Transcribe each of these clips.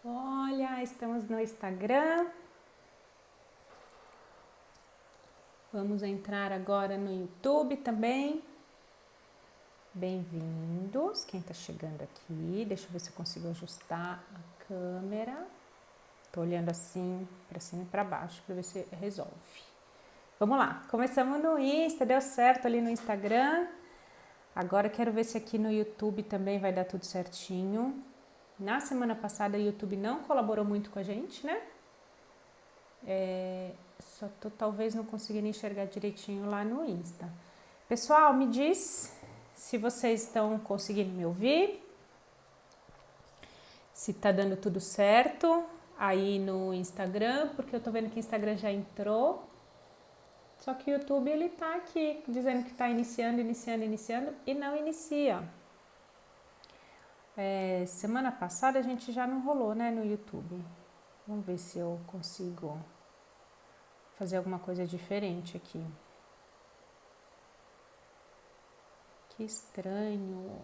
Olha, estamos no Instagram. Vamos entrar agora no YouTube também. Bem-vindos, quem está chegando aqui. Deixa eu ver se eu consigo ajustar a câmera. Tô olhando assim para cima e para baixo para ver se resolve. Vamos lá, começamos no Insta, deu certo ali no Instagram. Agora quero ver se aqui no YouTube também vai dar tudo certinho. Na semana passada o YouTube não colaborou muito com a gente, né? Só tô talvez não conseguindo enxergar direitinho lá no Insta. Pessoal, me diz se vocês estão conseguindo me ouvir, se tá dando tudo certo aí no Instagram, porque eu tô vendo que o Instagram já entrou. Só que o YouTube ele tá aqui dizendo que tá iniciando e não inicia. Semana passada a gente já não rolou, né, no YouTube. Vamos ver se eu consigo fazer alguma coisa diferente aqui. Que estranho,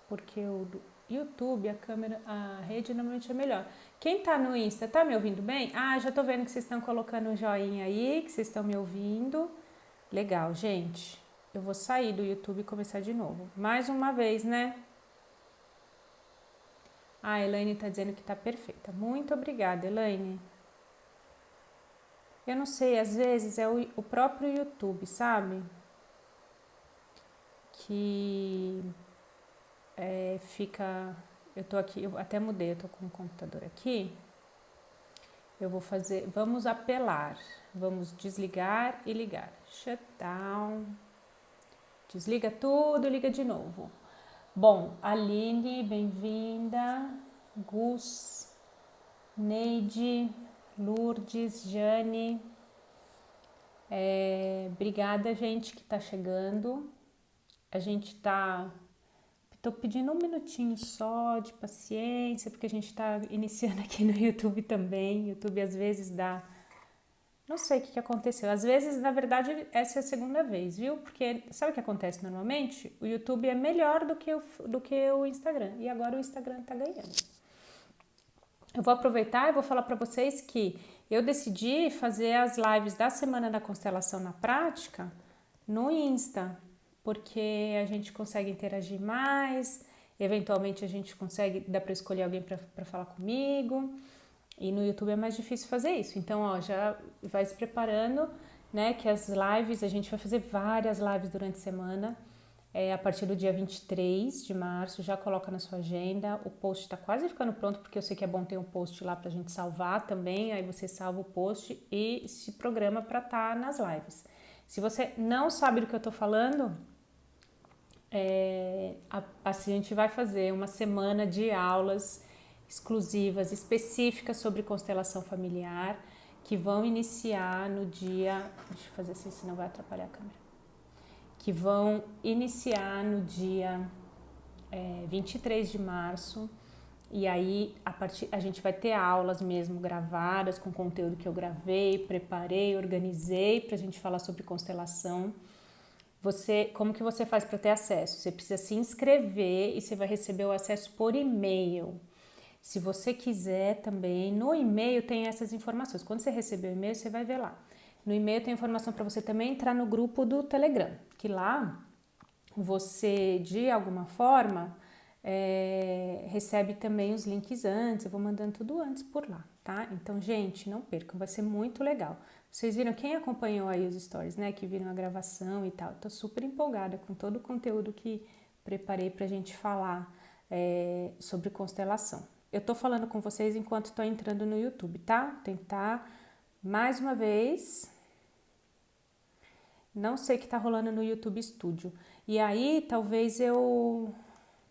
porque o YouTube, a câmera, a rede normalmente é melhor. Quem tá no Insta, tá me ouvindo bem? Ah, já tô vendo que vocês estão colocando um joinha aí, que vocês estão me ouvindo. Legal, gente. Eu vou sair do YouTube e começar de novo. Mais uma vez, né? A Elaine tá dizendo que tá perfeita. Muito obrigada, Elaine. Eu não sei, às vezes é o próprio YouTube, sabe? Que fica. Eu tô aqui, eu até mudei, eu tô com o computador aqui. Eu vou fazer, vamos apelar, vamos desligar e ligar. Shutdown. Desliga tudo, liga de novo. Bom, Aline, bem-vinda. Gus, Neide, Lourdes, Jane. Obrigada, gente, que tá chegando. A gente tá. Tô pedindo um minutinho só de paciência, porque a gente tá iniciando aqui no YouTube também. YouTube às vezes dá. Não sei o que aconteceu. Às vezes, na verdade, essa é a segunda vez, viu? Porque sabe o que acontece normalmente? O YouTube é melhor do que o Instagram. E agora o Instagram tá ganhando. Eu vou aproveitar e vou falar para vocês que eu decidi fazer as lives da Semana da Constelação na prática no Insta, porque a gente consegue interagir mais, eventualmente a gente consegue, dá para escolher alguém para falar comigo, e no YouTube é mais difícil fazer isso. Então, ó, já vai se preparando, né, que as lives, a gente vai fazer várias lives durante a semana, a partir do dia 23 de março, já coloca na sua agenda. O post está quase ficando pronto, porque eu sei que é bom ter um post lá para a gente salvar também. Aí você salva o post e se programa para estar nas lives. Se você não sabe do que eu estou falando, a gente vai fazer uma semana de aulas exclusivas, específicas sobre constelação familiar, que vão iniciar no dia. Deixa eu fazer assim, senão vai atrapalhar a câmera. Que vão iniciar no dia 23 de março. E aí a gente vai ter aulas mesmo gravadas com conteúdo que eu gravei, preparei, organizei para a gente falar sobre constelação. Como que você faz para ter acesso? Você precisa se inscrever e você vai receber o acesso por e-mail. Se você quiser também, no e-mail tem essas informações. Quando você receber o e-mail, você vai ver lá. No e-mail tem informação para você também entrar no grupo do Telegram, que lá você, de alguma forma, recebe também os links antes. Eu vou mandando tudo antes por lá, tá? Então, gente, não percam, vai ser muito legal. Vocês viram, quem acompanhou aí os stories, né? Que viram a gravação e tal. Tô super empolgada com todo o conteúdo que preparei pra gente falar sobre constelação. Eu tô falando com vocês enquanto tô entrando no YouTube, tá? Tentar mais uma vez. Não sei o que tá rolando no YouTube Studio. E aí, talvez eu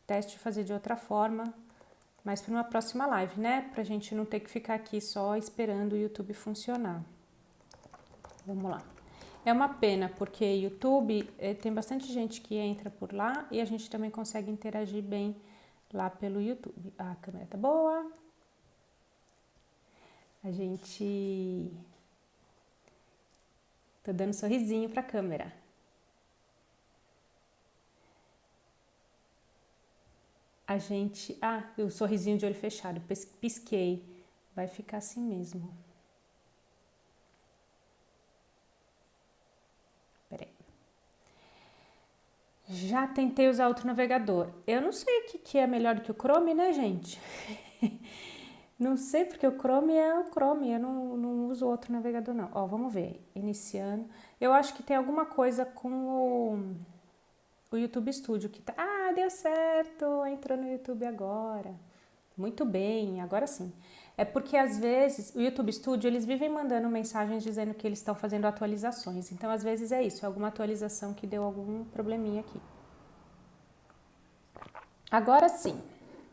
teste fazer de outra forma, mas para uma próxima live, né? Pra gente não ter que ficar aqui só esperando o YouTube funcionar. Vamos lá. É uma pena, porque YouTube tem bastante gente que entra por lá e a gente também consegue interagir bem lá pelo YouTube. A câmera tá boa. A gente tá dando sorrisinho pra câmera. a gente... Ah, o sorrisinho de olho fechado, pisquei. Vai ficar assim mesmo. Peraí. Já tentei usar outro navegador. Eu não sei o que é melhor do que o Chrome, né, gente? Não sei, porque o Chrome é o Chrome, eu não uso outro navegador, não. Ó, vamos ver. Iniciando. Eu acho que tem alguma coisa com o YouTube Studio que tá... Ah, deu certo! Entrou no YouTube agora. Muito bem, agora sim. É porque às vezes o YouTube Studio eles vivem mandando mensagens dizendo que eles estão fazendo atualizações. Então às vezes é isso, é alguma atualização que deu algum probleminha aqui. Agora sim.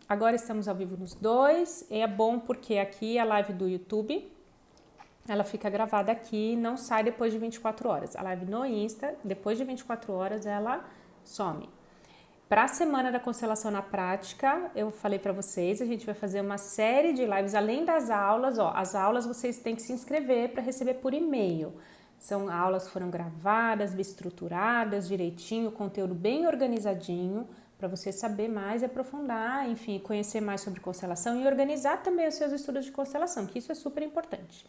Agora estamos ao vivo nos dois. E é bom porque aqui a live do YouTube, ela fica gravada aqui, não sai depois de 24 horas. A live no Insta, depois de 24 horas, ela some. Para a semana da constelação na prática, eu falei para vocês, a gente vai fazer uma série de lives além das aulas. Ó, as aulas vocês têm que se inscrever para receber por e-mail. São aulas que foram gravadas, bem estruturadas, direitinho, conteúdo bem organizadinho, para você saber mais e aprofundar, enfim, conhecer mais sobre constelação e organizar também os seus estudos de constelação, que isso é super importante.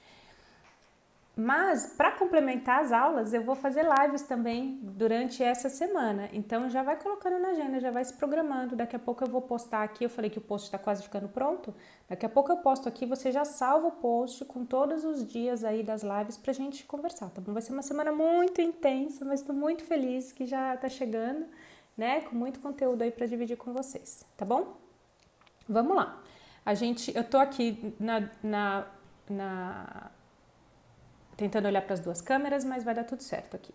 Mas, para complementar as aulas, eu vou fazer lives também durante essa semana. Então, já vai colocando na agenda, já vai se programando. Daqui a pouco eu vou postar aqui. Eu falei que o post está quase ficando pronto. Daqui a pouco eu posto aqui. Você já salva o post com todos os dias aí das lives para a gente conversar, tá bom? Vai ser uma semana muito intensa, mas estou muito feliz que já está chegando, né? Com muito conteúdo aí para dividir com vocês, tá bom? Vamos lá. Eu tô aqui tentando olhar para as duas câmeras, mas vai dar tudo certo aqui.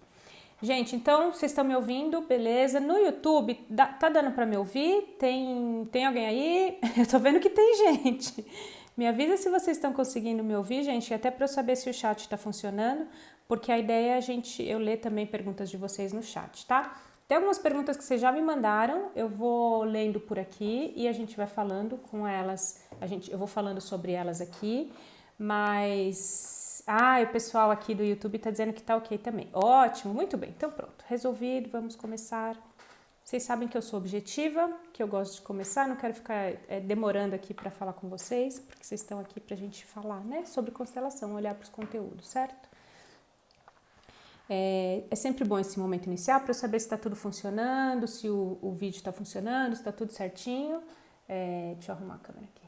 Gente, então, vocês estão me ouvindo, beleza? No YouTube, tá dando para me ouvir? Tem alguém aí? Eu tô vendo que tem gente. Me avisa se vocês estão conseguindo me ouvir, gente, até para eu saber se o chat está funcionando, porque a ideia é eu ler também perguntas de vocês no chat, tá? Tem algumas perguntas que vocês já me mandaram, eu vou lendo por aqui e a gente vai falando com elas, eu vou falando sobre elas aqui, mas... o pessoal aqui do YouTube tá dizendo que tá ok também. Ótimo, muito bem. Então pronto, resolvido, vamos começar. Vocês sabem que eu sou objetiva, que eu gosto de começar, não quero ficar demorando aqui para falar com vocês, porque vocês estão aqui pra gente falar, né, sobre constelação, olhar para os conteúdos, certo? É sempre bom esse momento inicial para eu saber se está tudo funcionando, se o vídeo está funcionando, se está tudo certinho. Deixa eu arrumar a câmera aqui.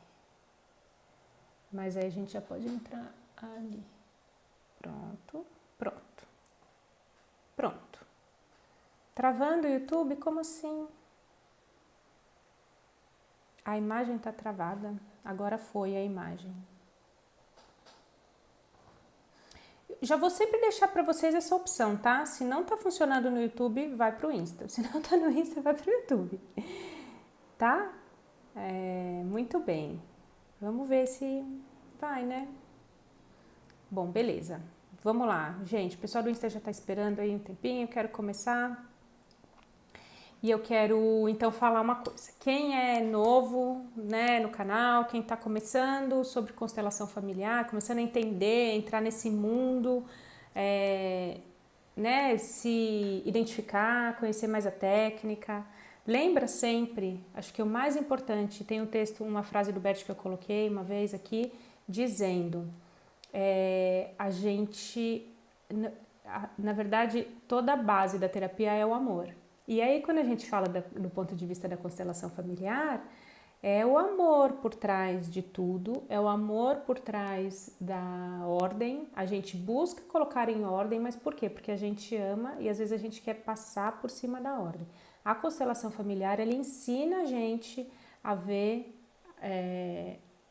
Mas aí a gente já pode entrar ali. Pronto. Travando o YouTube? Como assim? A imagem tá travada. Agora foi a imagem. Já vou sempre deixar para vocês essa opção, tá? Se não tá funcionando no YouTube, vai pro Insta. Se não tá no Insta, vai pro YouTube. Tá? Muito bem. Vamos ver se vai, né? Bom, beleza. Vamos lá, gente. O pessoal do Insta já tá esperando aí um tempinho. Eu quero começar. E eu quero, então, falar uma coisa. Quem é novo, né, no canal, quem tá começando sobre constelação familiar, começando a entender, entrar nesse mundo, né, se identificar, conhecer mais a técnica, lembra sempre, acho que o mais importante, tem um texto, uma frase do Bert que eu coloquei uma vez aqui, dizendo... a gente, na verdade, toda a base da terapia é o amor. E aí, quando a gente fala do ponto de vista da constelação familiar, é o amor por trás de tudo, é o amor por trás da ordem. A gente busca colocar em ordem, mas por quê? Porque a gente ama e às vezes a gente quer passar por cima da ordem. A constelação familiar, ela ensina a gente a ver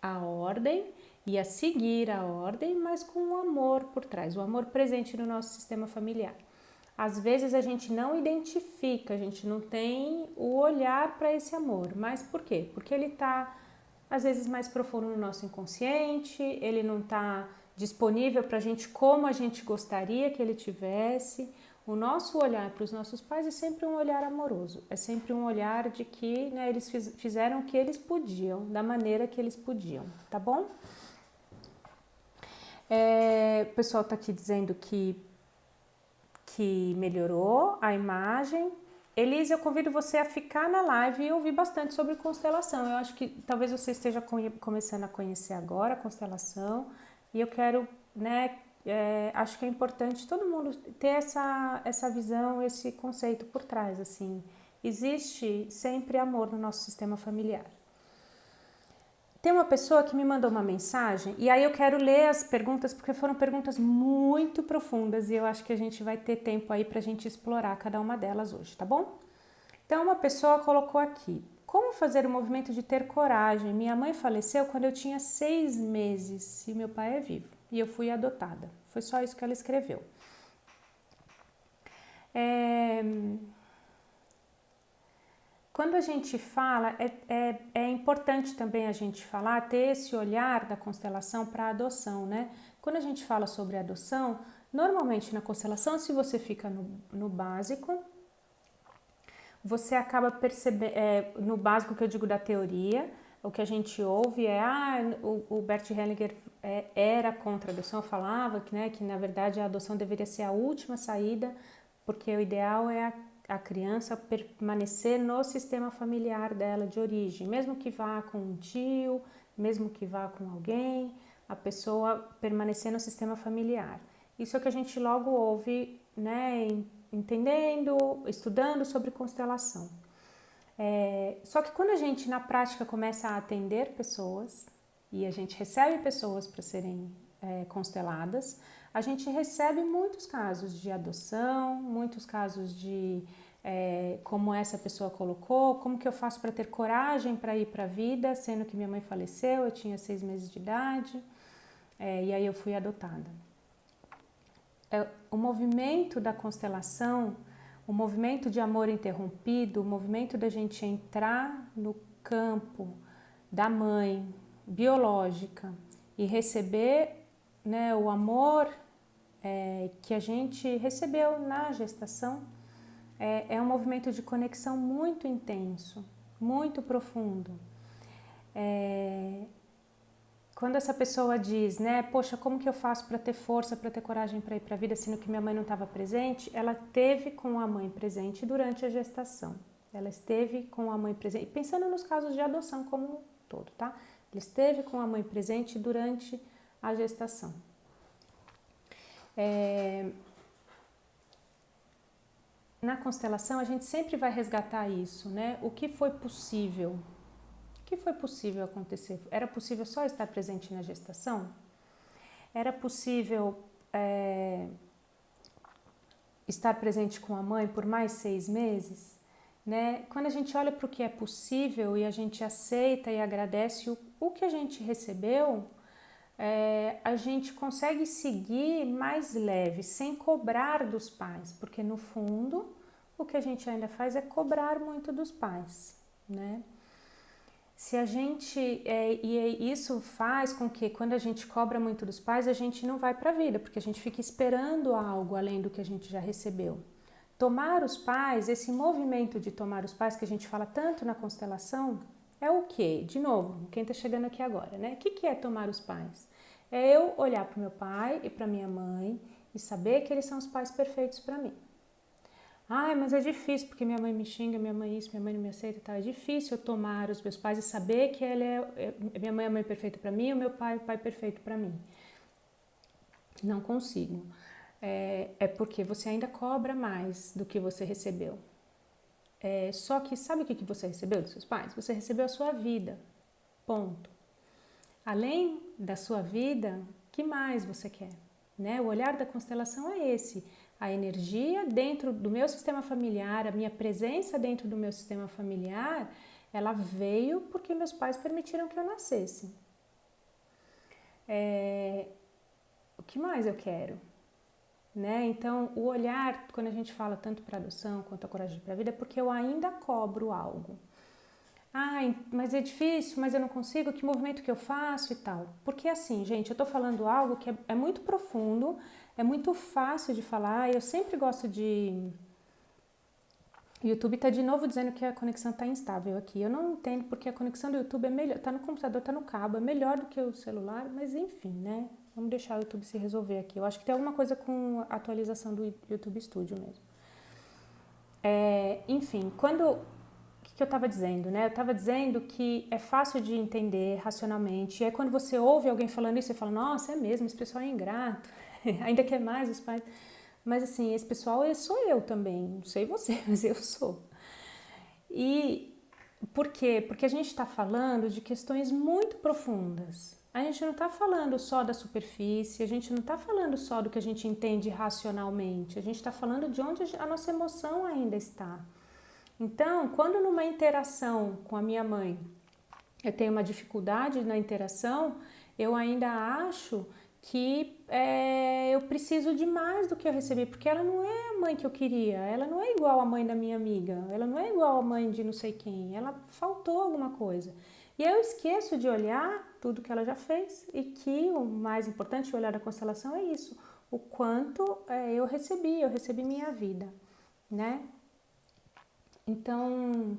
a ordem e a seguir a ordem, mas com o amor por trás, o amor presente no nosso sistema familiar. Às vezes a gente não identifica, a gente não tem o olhar para esse amor, mas por quê? Porque ele está, às vezes, mais profundo no nosso inconsciente, ele não está disponível para a gente como a gente gostaria que ele tivesse. O nosso olhar para os nossos pais é sempre um olhar amoroso, é sempre um olhar de que, né, eles fizeram o que eles podiam, da maneira que eles podiam, tá bom? O pessoal está aqui dizendo que melhorou a imagem. Elise, eu convido você a ficar na live e ouvir bastante sobre constelação. Eu acho que talvez você esteja começando a conhecer agora a constelação e eu quero, né, acho que é importante todo mundo ter essa visão, esse conceito por trás, assim. Existe sempre amor no nosso sistema familiar. Tem uma pessoa que me mandou uma mensagem e aí eu quero ler as perguntas porque foram perguntas muito profundas e eu acho que a gente vai ter tempo aí pra gente explorar cada uma delas hoje, tá bom? Então uma pessoa colocou aqui: como fazer o movimento de ter coragem? Minha mãe faleceu quando eu tinha 6 meses e meu pai é vivo e eu fui adotada. Foi só isso que ela escreveu. Quando a gente fala, é importante também a gente falar, ter esse olhar da constelação para a adoção, né? Quando a gente fala sobre adoção, normalmente na constelação, se você fica no básico, você acaba percebendo, no básico que eu digo da teoria, o que a gente ouve é, o Bert Hellinger era contra a adoção, falava que, né, que na verdade a adoção deveria ser a última saída, porque o ideal é a criança permanecer no sistema familiar dela de origem, mesmo que vá com um tio, mesmo que vá com alguém, a pessoa permanecer no sistema familiar. Isso é o que a gente logo ouve, né, entendendo, estudando sobre constelação. Só que quando a gente na prática começa a atender pessoas e a gente recebe pessoas para serem consteladas, a gente recebe muitos casos de adoção, muitos casos de como essa pessoa colocou, como que eu faço para ter coragem para ir para a vida, sendo que minha mãe faleceu, eu tinha 6 meses de idade, e aí eu fui adotada. O movimento da constelação, o movimento de amor interrompido, o movimento da gente entrar no campo da mãe biológica e receber, né, o amor que a gente recebeu na gestação, é um movimento de conexão muito intenso, muito profundo. Quando essa pessoa diz, né, poxa, como que eu faço para ter força, para ter coragem para ir para a vida, sendo que minha mãe não estava presente, ela teve com a mãe presente durante a gestação. Ela esteve com a mãe presente, pensando nos casos de adoção como um todo, tá? Ela esteve com a mãe presente durante a gestação. Na constelação a gente sempre vai resgatar isso, né? O que foi possível? O que foi possível acontecer? Era possível só estar presente na gestação? Era possível estar presente com a mãe por mais 6 meses? Né? Quando a gente olha para o que é possível e a gente aceita e agradece o que a gente recebeu, a gente consegue seguir mais leve, sem cobrar dos pais, porque no fundo o que a gente ainda faz é cobrar muito dos pais, né? Se a gente, e isso faz com que quando a gente cobra muito dos pais, a gente não vai para a vida, porque a gente fica esperando algo além do que a gente já recebeu. Tomar os pais, esse movimento de tomar os pais que a gente fala tanto na constelação, é o quê? De novo, quem está chegando aqui agora, né? O que é tomar os pais? É eu olhar para o meu pai e para minha mãe e saber que eles são os pais perfeitos para mim. Ai, mas é difícil porque minha mãe me xinga, minha mãe isso, minha mãe não me aceita e tal. É difícil eu tomar os meus pais e saber que minha mãe é a mãe perfeita para mim e o meu pai é o pai perfeito para mim. Não consigo. É porque você ainda cobra mais do que você recebeu. Só que sabe o que você recebeu dos seus pais? Você recebeu a sua vida. Ponto. Além da sua vida, o que mais você quer? Né? O olhar da constelação é esse. A energia dentro do meu sistema familiar, a minha presença dentro do meu sistema familiar, ela veio porque meus pais permitiram que eu nascesse. O que mais eu quero? Né? Então, o olhar, quando a gente fala tanto para adoção quanto a coragem para a vida, é porque eu ainda cobro algo. Ai, mas é difícil, mas eu não consigo, que movimento que eu faço e tal. Porque assim, gente, eu tô falando algo que é muito profundo, é muito fácil de falar, eu sempre gosto de... O YouTube tá de novo dizendo que a conexão tá instável aqui. Eu não entendo porque a conexão do YouTube é melhor, tá no computador, tá no cabo, é melhor do que o celular, mas enfim, né? Vamos deixar o YouTube se resolver aqui. Eu acho que tem alguma coisa com a atualização do YouTube Studio mesmo. Enfim, o que eu estava dizendo, né? Eu estava dizendo que é fácil de entender racionalmente. E aí quando você ouve alguém falando isso, você fala, nossa, é mesmo, esse pessoal é ingrato. Ainda quer mais os pais. Mas assim, esse pessoal sou eu também. Não sei você, mas eu sou. E por quê? Porque a gente está falando de questões muito profundas. A gente não está falando só da superfície, a gente não está falando só do que a gente entende racionalmente, a gente está falando de onde a nossa emoção ainda está. Então, quando numa interação com a minha mãe eu tenho uma dificuldade na interação, eu ainda acho que eu preciso de mais do que eu recebi, porque ela não é a mãe que eu queria, ela não é igual a mãe da minha amiga, ela não é igual a mãe de não sei quem, ela faltou alguma coisa. E eu esqueço de olhar tudo que ela já fez e que o mais importante, o olhar da constelação, é isso, o quanto eu recebi minha vida, né? Então,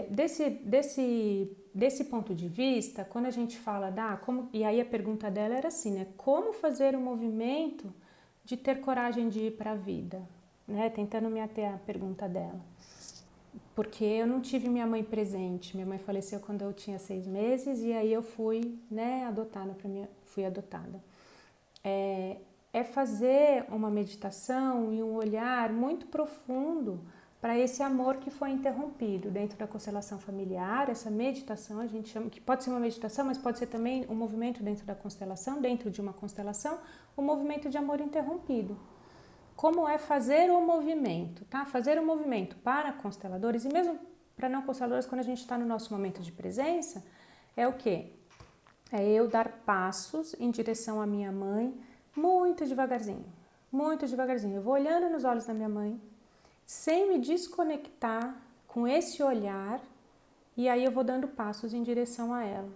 desse ponto de vista, quando a gente fala e aí a pergunta dela era assim, né? Como fazer o movimento de ter coragem de ir para a vida? Né? Tentando me ater à pergunta dela. Porque eu não tive minha mãe presente. Minha mãe faleceu quando eu tinha 6 meses e aí eu fui, né, fui adotada. É fazer uma meditação e um olhar muito profundo para esse amor que foi interrompido dentro da constelação familiar. Essa meditação a gente chama, que pode ser uma meditação, mas pode ser também um movimento dentro da constelação, dentro de uma constelação, um movimento de amor interrompido. Como é fazer o movimento, tá? Fazer o movimento para consteladores e mesmo para não consteladores, quando a gente está no nosso momento de presença, é o quê? É eu dar passos em direção à minha mãe, muito devagarzinho, muito devagarzinho. Eu vou olhando nos olhos da minha mãe, sem me desconectar com esse olhar, e aí eu vou dando passos em direção a ela.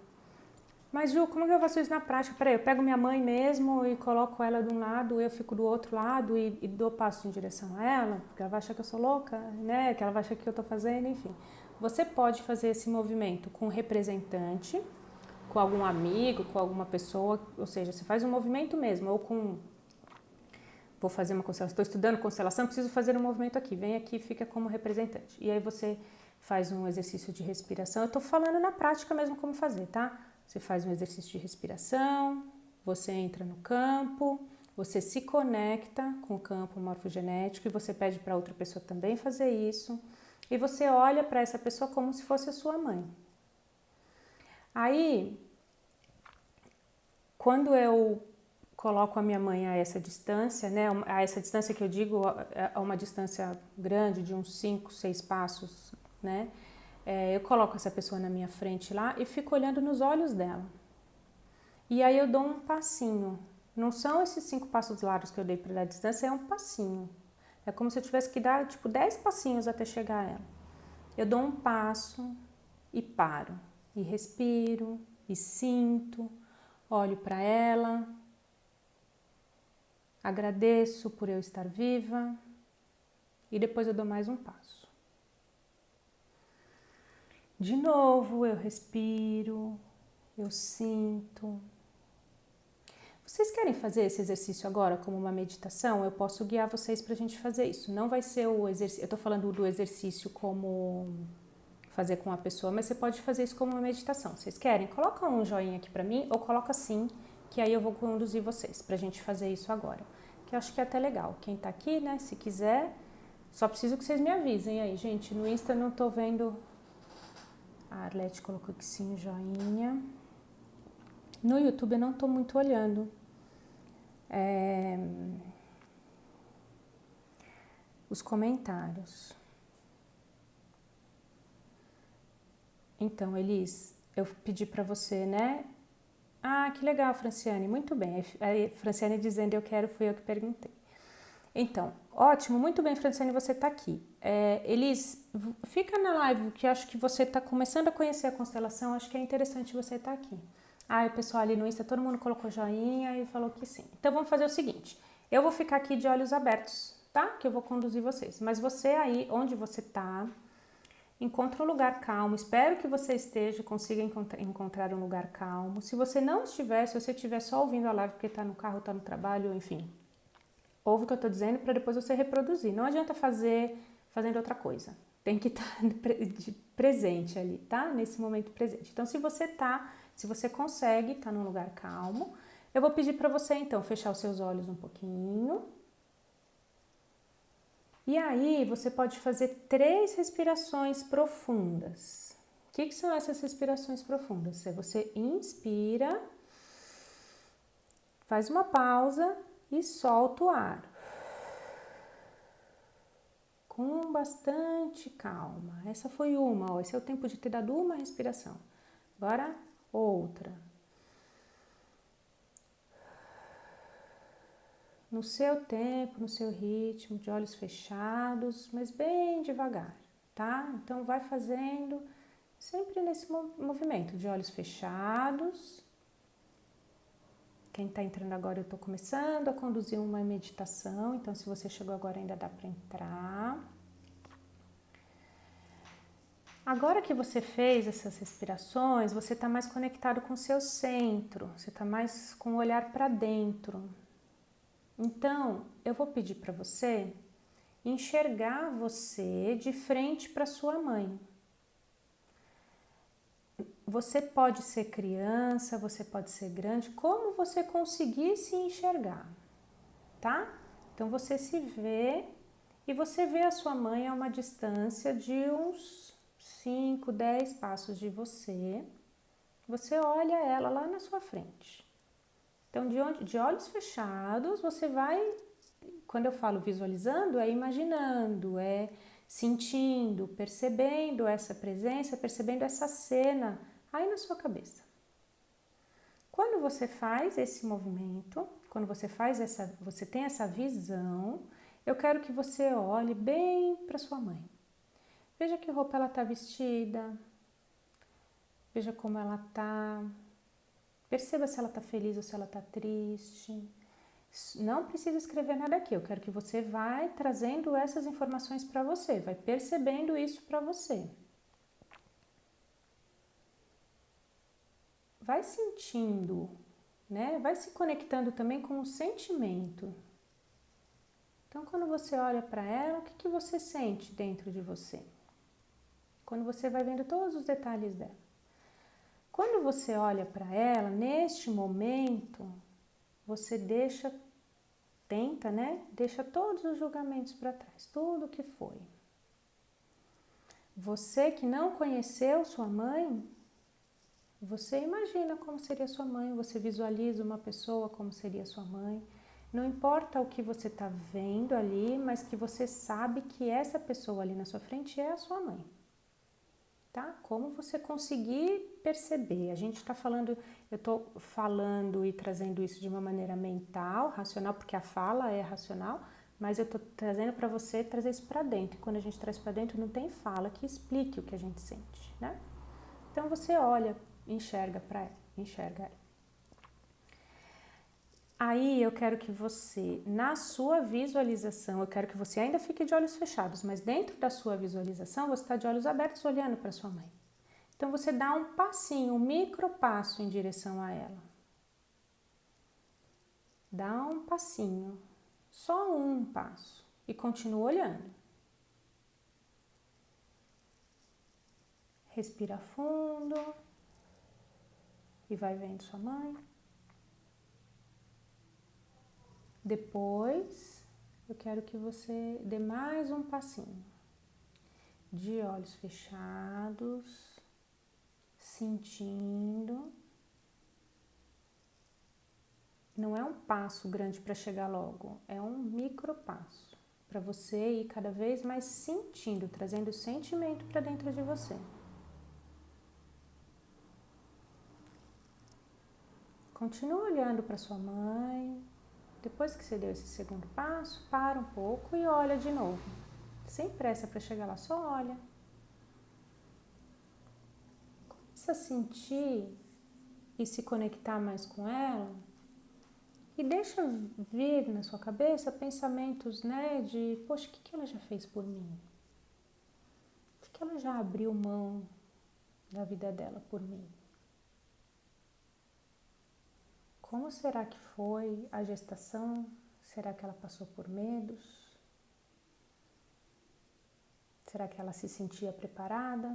Mas Ju, como que eu faço isso na prática? Peraí, eu pego minha mãe mesmo e coloco ela de um lado, eu fico do outro lado e dou passos em direção a ela, porque ela vai achar que eu sou louca, né? Que ela vai achar que eu tô fazendo, enfim. Você pode fazer esse movimento com um representante, com algum amigo, com alguma pessoa, ou seja, você faz um movimento mesmo, ou com... Vou fazer uma constelação, estou estudando constelação, preciso fazer um movimento aqui, vem aqui, fica como representante. E aí você faz um exercício de respiração, eu estou falando na prática mesmo como fazer, tá? Você faz um exercício de respiração, você entra no campo, você se conecta com o campo morfogenético e você pede para outra pessoa também fazer isso. E você olha para essa pessoa como se fosse a sua mãe. Aí, quando eu coloco a minha mãe a essa distância, né? A essa distância que eu digo, a uma distância grande de uns 5, 6 passos, né? Eu coloco essa pessoa na minha frente lá e fico olhando nos olhos dela. E aí eu dou um passinho. Não são esses 5 passos largos que eu dei para dar distância, é um passinho. É como se eu tivesse que dar, 10 passinhos até chegar a ela. Eu dou um passo e paro. E respiro, e sinto, olho para ela, agradeço por eu estar viva e depois eu dou mais um passo. De novo, eu respiro, eu sinto. Vocês querem fazer esse exercício agora como uma meditação? Eu posso guiar vocês para a gente fazer isso. Não vai ser o exercício, eu estou falando do exercício como fazer com a pessoa, mas você pode fazer isso como uma meditação. Vocês querem? Coloca um joinha aqui para mim ou coloca sim, que aí eu vou conduzir vocês para a gente fazer isso agora. Que eu acho que é até legal. Quem tá aqui, né, se quiser, só preciso que vocês me avisem aí, gente. No Insta eu não tô vendo... A Arlete colocou aqui sim, joinha. No YouTube eu não tô muito olhando. Os comentários. Então, Elis, eu pedi para você, né? Ah, que legal, Franciane, muito bem. A Franciane dizendo eu quero, fui eu que perguntei. Então, ótimo, muito bem, Franciane, você tá aqui. Elis, fica na live, que eu acho que você tá começando a conhecer a constelação, acho que é interessante você estar aqui. Ah, o pessoal ali no Insta, todo mundo colocou joinha e falou que sim. Então, vamos fazer o seguinte, eu vou ficar aqui de olhos abertos, tá? Que eu vou conduzir vocês. Mas você aí, onde você tá... Encontre um lugar calmo, espero que você consiga encontrar um lugar calmo. Se você não estiver, se você estiver só ouvindo a live porque está no carro, está no trabalho, enfim, ouve o que eu estou dizendo para depois você reproduzir. Não adianta fazendo outra coisa. Tem que estar presente ali, tá? Nesse momento presente. Então, se você consegue estar num lugar calmo, eu vou pedir para você, então, fechar os seus olhos um pouquinho. E aí, você pode fazer 3 respirações profundas. O que são essas respirações profundas? Você inspira, faz uma pausa e solta o ar. Com bastante calma. Essa foi uma, ó, esse é o tempo de ter dado uma respiração. Agora, outra. No seu tempo, no seu ritmo, de olhos fechados, mas bem devagar, tá? Então, vai fazendo sempre nesse movimento de olhos fechados. Quem está entrando agora, eu estou começando a conduzir uma meditação, então se você chegou agora ainda dá para entrar. Agora que você fez essas respirações, você está mais conectado com o seu centro, você está mais com o olhar para dentro. Então, eu vou pedir para você enxergar você de frente para sua mãe. Você pode ser criança, você pode ser grande, como você conseguir se enxergar, tá? Então você se vê e você vê a sua mãe a uma distância de uns 5, 10 passos de você. Você olha ela lá na sua frente. Então de olhos fechados, você vai, quando eu falo visualizando, é imaginando, é sentindo, percebendo essa presença, percebendo essa cena aí na sua cabeça. Quando você faz esse movimento, quando você tem essa visão, eu quero que você olhe bem para sua mãe. Veja que roupa ela está vestida, veja como ela está, perceba se ela está feliz ou se ela está triste. Não precisa escrever nada aqui, eu quero que você vai trazendo essas informações para você, vai percebendo isso para você. Vai sentindo, né? Vai se conectando também com o sentimento. Então, quando você olha para ela, o que você sente dentro de você? Quando você vai vendo todos os detalhes dela. Quando você olha para ela, neste momento, você tenta, né? Deixa todos os julgamentos para trás, tudo o que foi. Você que não conheceu sua mãe, você imagina como seria sua mãe, você visualiza uma pessoa como seria sua mãe. Não importa o que você está vendo ali, mas que você sabe que essa pessoa ali na sua frente é a sua mãe. Tá? Como você conseguir perceber. A gente está falando, eu estou falando e trazendo isso de uma maneira mental, racional, porque a fala é racional, mas eu estou trazendo para você trazer isso para dentro. E quando a gente traz para dentro, não tem fala que explique o que a gente sente, né? Então você olha, enxerga para ela, enxerga ela. Aí eu quero que você, na sua visualização, eu quero que você ainda fique de olhos fechados, mas dentro da sua visualização você está de olhos abertos olhando para sua mãe. Então você dá um passinho, um micro passo em direção a ela. Dá um passinho, só um passo e continua olhando. Respira fundo e vai vendo sua mãe. Depois, eu quero que você dê mais um passinho, de olhos fechados, sentindo. Não é um passo grande para chegar logo, é um micro passo, para você ir cada vez mais sentindo, trazendo o sentimento para dentro de você. Continua olhando para sua mãe. Depois que você deu esse segundo passo, para um pouco e olha de novo. Sem pressa para chegar lá, só olha. Começa a sentir e se conectar mais com ela. E deixa vir na sua cabeça pensamentos, né, de, poxa, o que ela já fez por mim? O que ela já abriu mão da vida dela por mim? Como será que foi a gestação? Será que ela passou por medos? Será que ela se sentia preparada?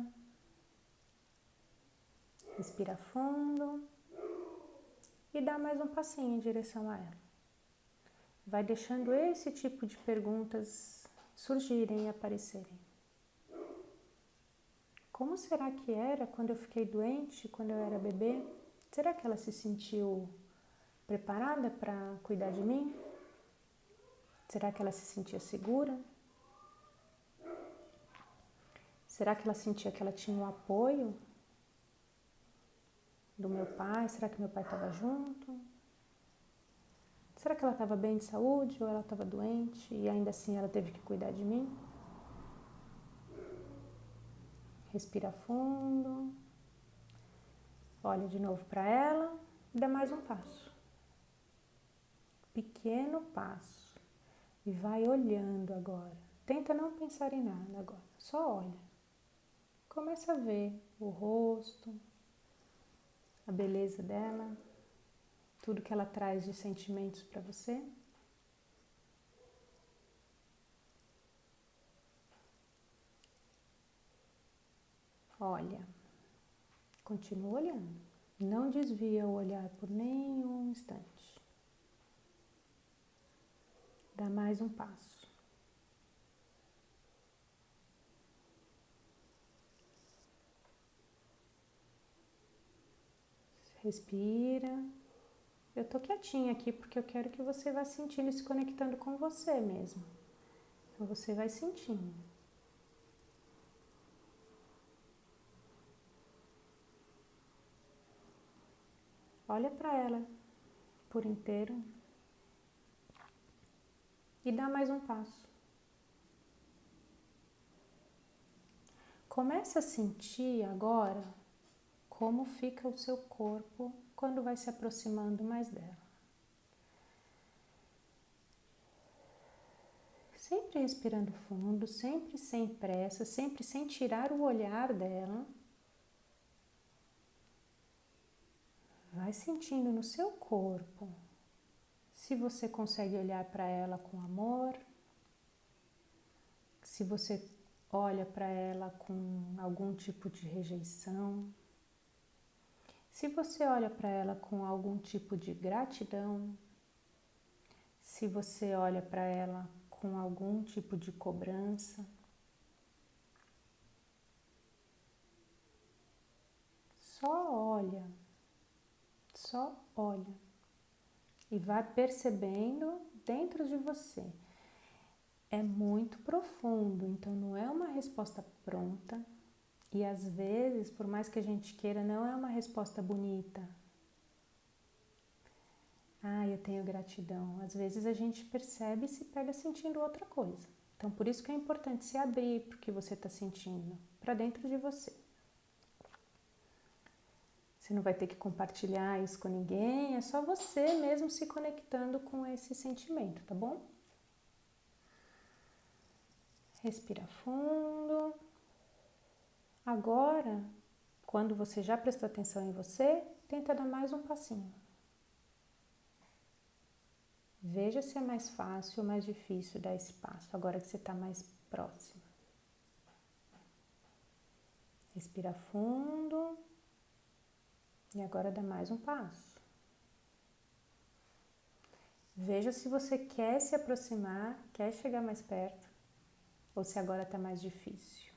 Respira fundo e dá mais um passinho em direção a ela. Vai deixando esse tipo de perguntas surgirem e aparecerem. Como será que era quando eu fiquei doente, quando eu era bebê? Será que ela se sentiu preparada para cuidar de mim? Será que ela se sentia segura? Será que ela sentia que ela tinha o apoio do meu pai? Será que meu pai estava junto? Será que ela estava bem de saúde ou ela estava doente e ainda assim ela teve que cuidar de mim? Respira fundo. Olha de novo para ela e dá mais um passo. Pequeno passo. E vai olhando agora. Tenta não pensar em nada agora. Só olha. Começa a ver o rosto, a beleza dela, tudo que ela traz de sentimentos para você. Olha. Continua olhando. Não desvia o olhar por nenhum instante. Dá mais um passo. Respira. Eu tô quietinha aqui porque eu quero que você vá sentindo e se conectando com você mesmo. Então você vai sentindo. Olha para ela por inteiro e dá mais um passo. Começa a sentir agora como fica o seu corpo quando vai se aproximando mais dela. Sempre respirando fundo, sempre sem pressa, sempre sem tirar o olhar dela. Vai sentindo no seu corpo se você consegue olhar para ela com amor, se você olha para ela com algum tipo de rejeição, se você olha para ela com algum tipo de gratidão, se você olha para ela com algum tipo de cobrança. Só olha e vai percebendo dentro de você. É muito profundo, então não é uma resposta pronta e às vezes, por mais que a gente queira, não é uma resposta bonita. Eu tenho gratidão. Às vezes a gente percebe e se pega sentindo outra coisa. Então por isso que é importante se abrir para o que você está sentindo, para dentro de você. Você não vai ter que compartilhar isso com ninguém, é só você mesmo se conectando com esse sentimento, tá bom? Respira fundo. Agora, quando você já prestou atenção em você, tenta dar mais um passinho. Veja se é mais fácil ou mais difícil dar esse passo, agora que você está mais próximo. Respira fundo. E agora dá mais um passo. Veja se você quer se aproximar, quer chegar mais perto, ou se agora está mais difícil.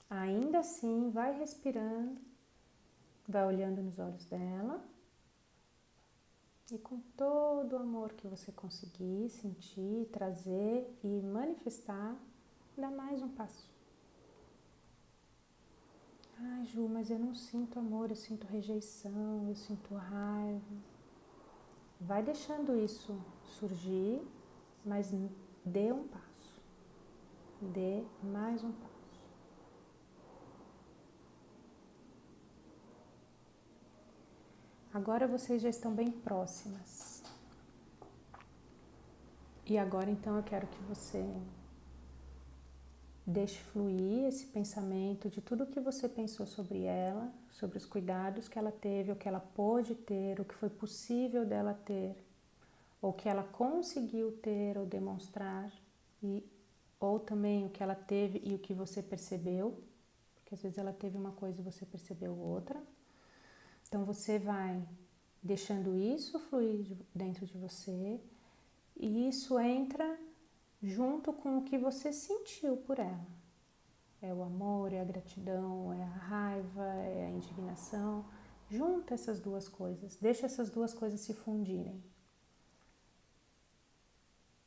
Ainda assim, vai respirando, vai olhando nos olhos dela e com todo o amor que você conseguir sentir, trazer e manifestar, dá mais um passo. Ju, mas eu não sinto amor, eu sinto rejeição, eu sinto raiva. Vai deixando isso surgir, mas dê um passo. Dê mais um passo. Agora vocês já estão bem próximas. E agora então eu quero que você deixe fluir esse pensamento de tudo o que você pensou sobre ela, sobre os cuidados que ela teve, o que ela pôde ter, o que foi possível dela ter, ou que ela conseguiu ter ou demonstrar, e ou também o que ela teve e o que você percebeu, porque às vezes ela teve uma coisa e você percebeu outra. Então você vai deixando isso fluir dentro de você e isso entra junto com o que você sentiu por ela. É o amor, é a gratidão, é a raiva, é a indignação. Junta essas duas coisas, deixa essas duas coisas se fundirem.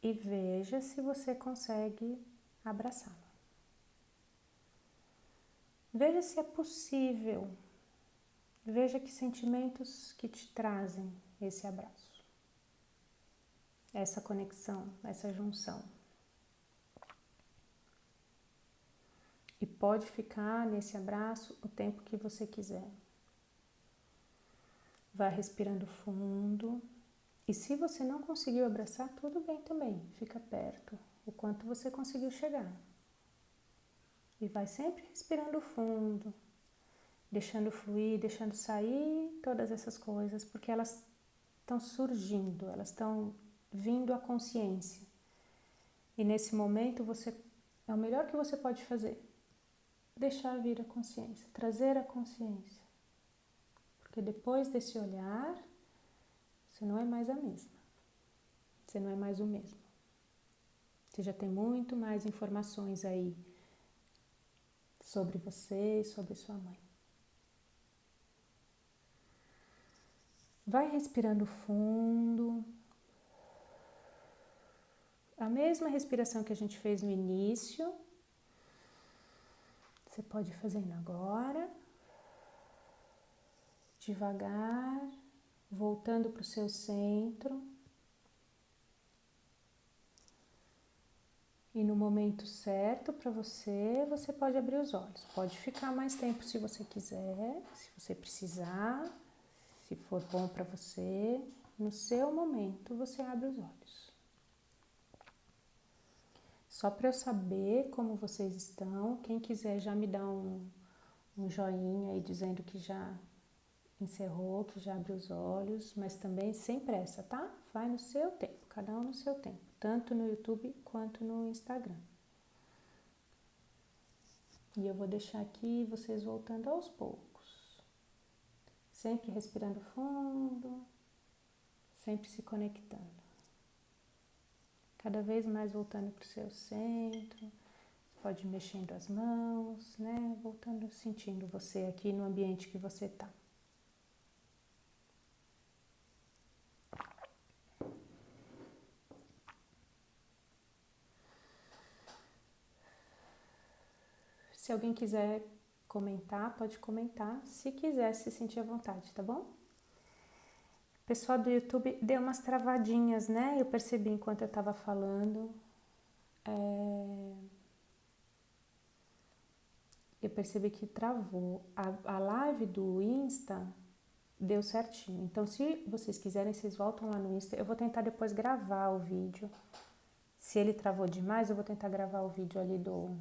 E veja se você consegue abraçá-la. Veja se é possível. Veja que sentimentos que te trazem esse abraço, essa conexão, essa junção. E pode ficar nesse abraço o tempo que você quiser. Vá respirando fundo. E se você não conseguiu abraçar, tudo bem também. Fica perto, o quanto você conseguiu chegar. E vai sempre respirando fundo, deixando fluir, deixando sair todas essas coisas, porque elas estão surgindo, elas estão vindo à consciência. E nesse momento é o melhor que você pode fazer. Deixar vir a consciência, trazer a consciência. Porque depois desse olhar, você não é mais a mesma. Você não é mais o mesmo. Você já tem muito mais informações aí sobre você e sobre sua mãe. Vai respirando fundo. A mesma respiração que a gente fez no início, você pode ir fazendo agora. Devagar, voltando para o seu centro. E no momento certo para você, você pode abrir os olhos. Pode ficar mais tempo se você quiser, se você precisar, se for bom para você. No seu momento, você abre os olhos. Só para eu saber como vocês estão, quem quiser já me dá um joinha aí dizendo que já encerrou, que já abriu os olhos, mas também sem pressa, tá? Vai no seu tempo, cada um no seu tempo, tanto no YouTube quanto no Instagram. E eu vou deixar aqui vocês voltando aos poucos, sempre respirando fundo, sempre se conectando. Cada vez mais voltando para o seu centro, pode ir mexendo as mãos, né? Voltando, sentindo você aqui no ambiente que você está. Se alguém quiser comentar, pode comentar. Se quiser, se sentir à vontade, tá bom? O pessoal do YouTube deu umas travadinhas, né? Eu percebi enquanto eu estava falando. Eu percebi que travou. A live do Insta deu certinho. Então, se vocês quiserem, vocês voltam lá no Insta. Eu vou tentar depois gravar o vídeo. Se ele travou demais, eu vou tentar gravar o vídeo ali do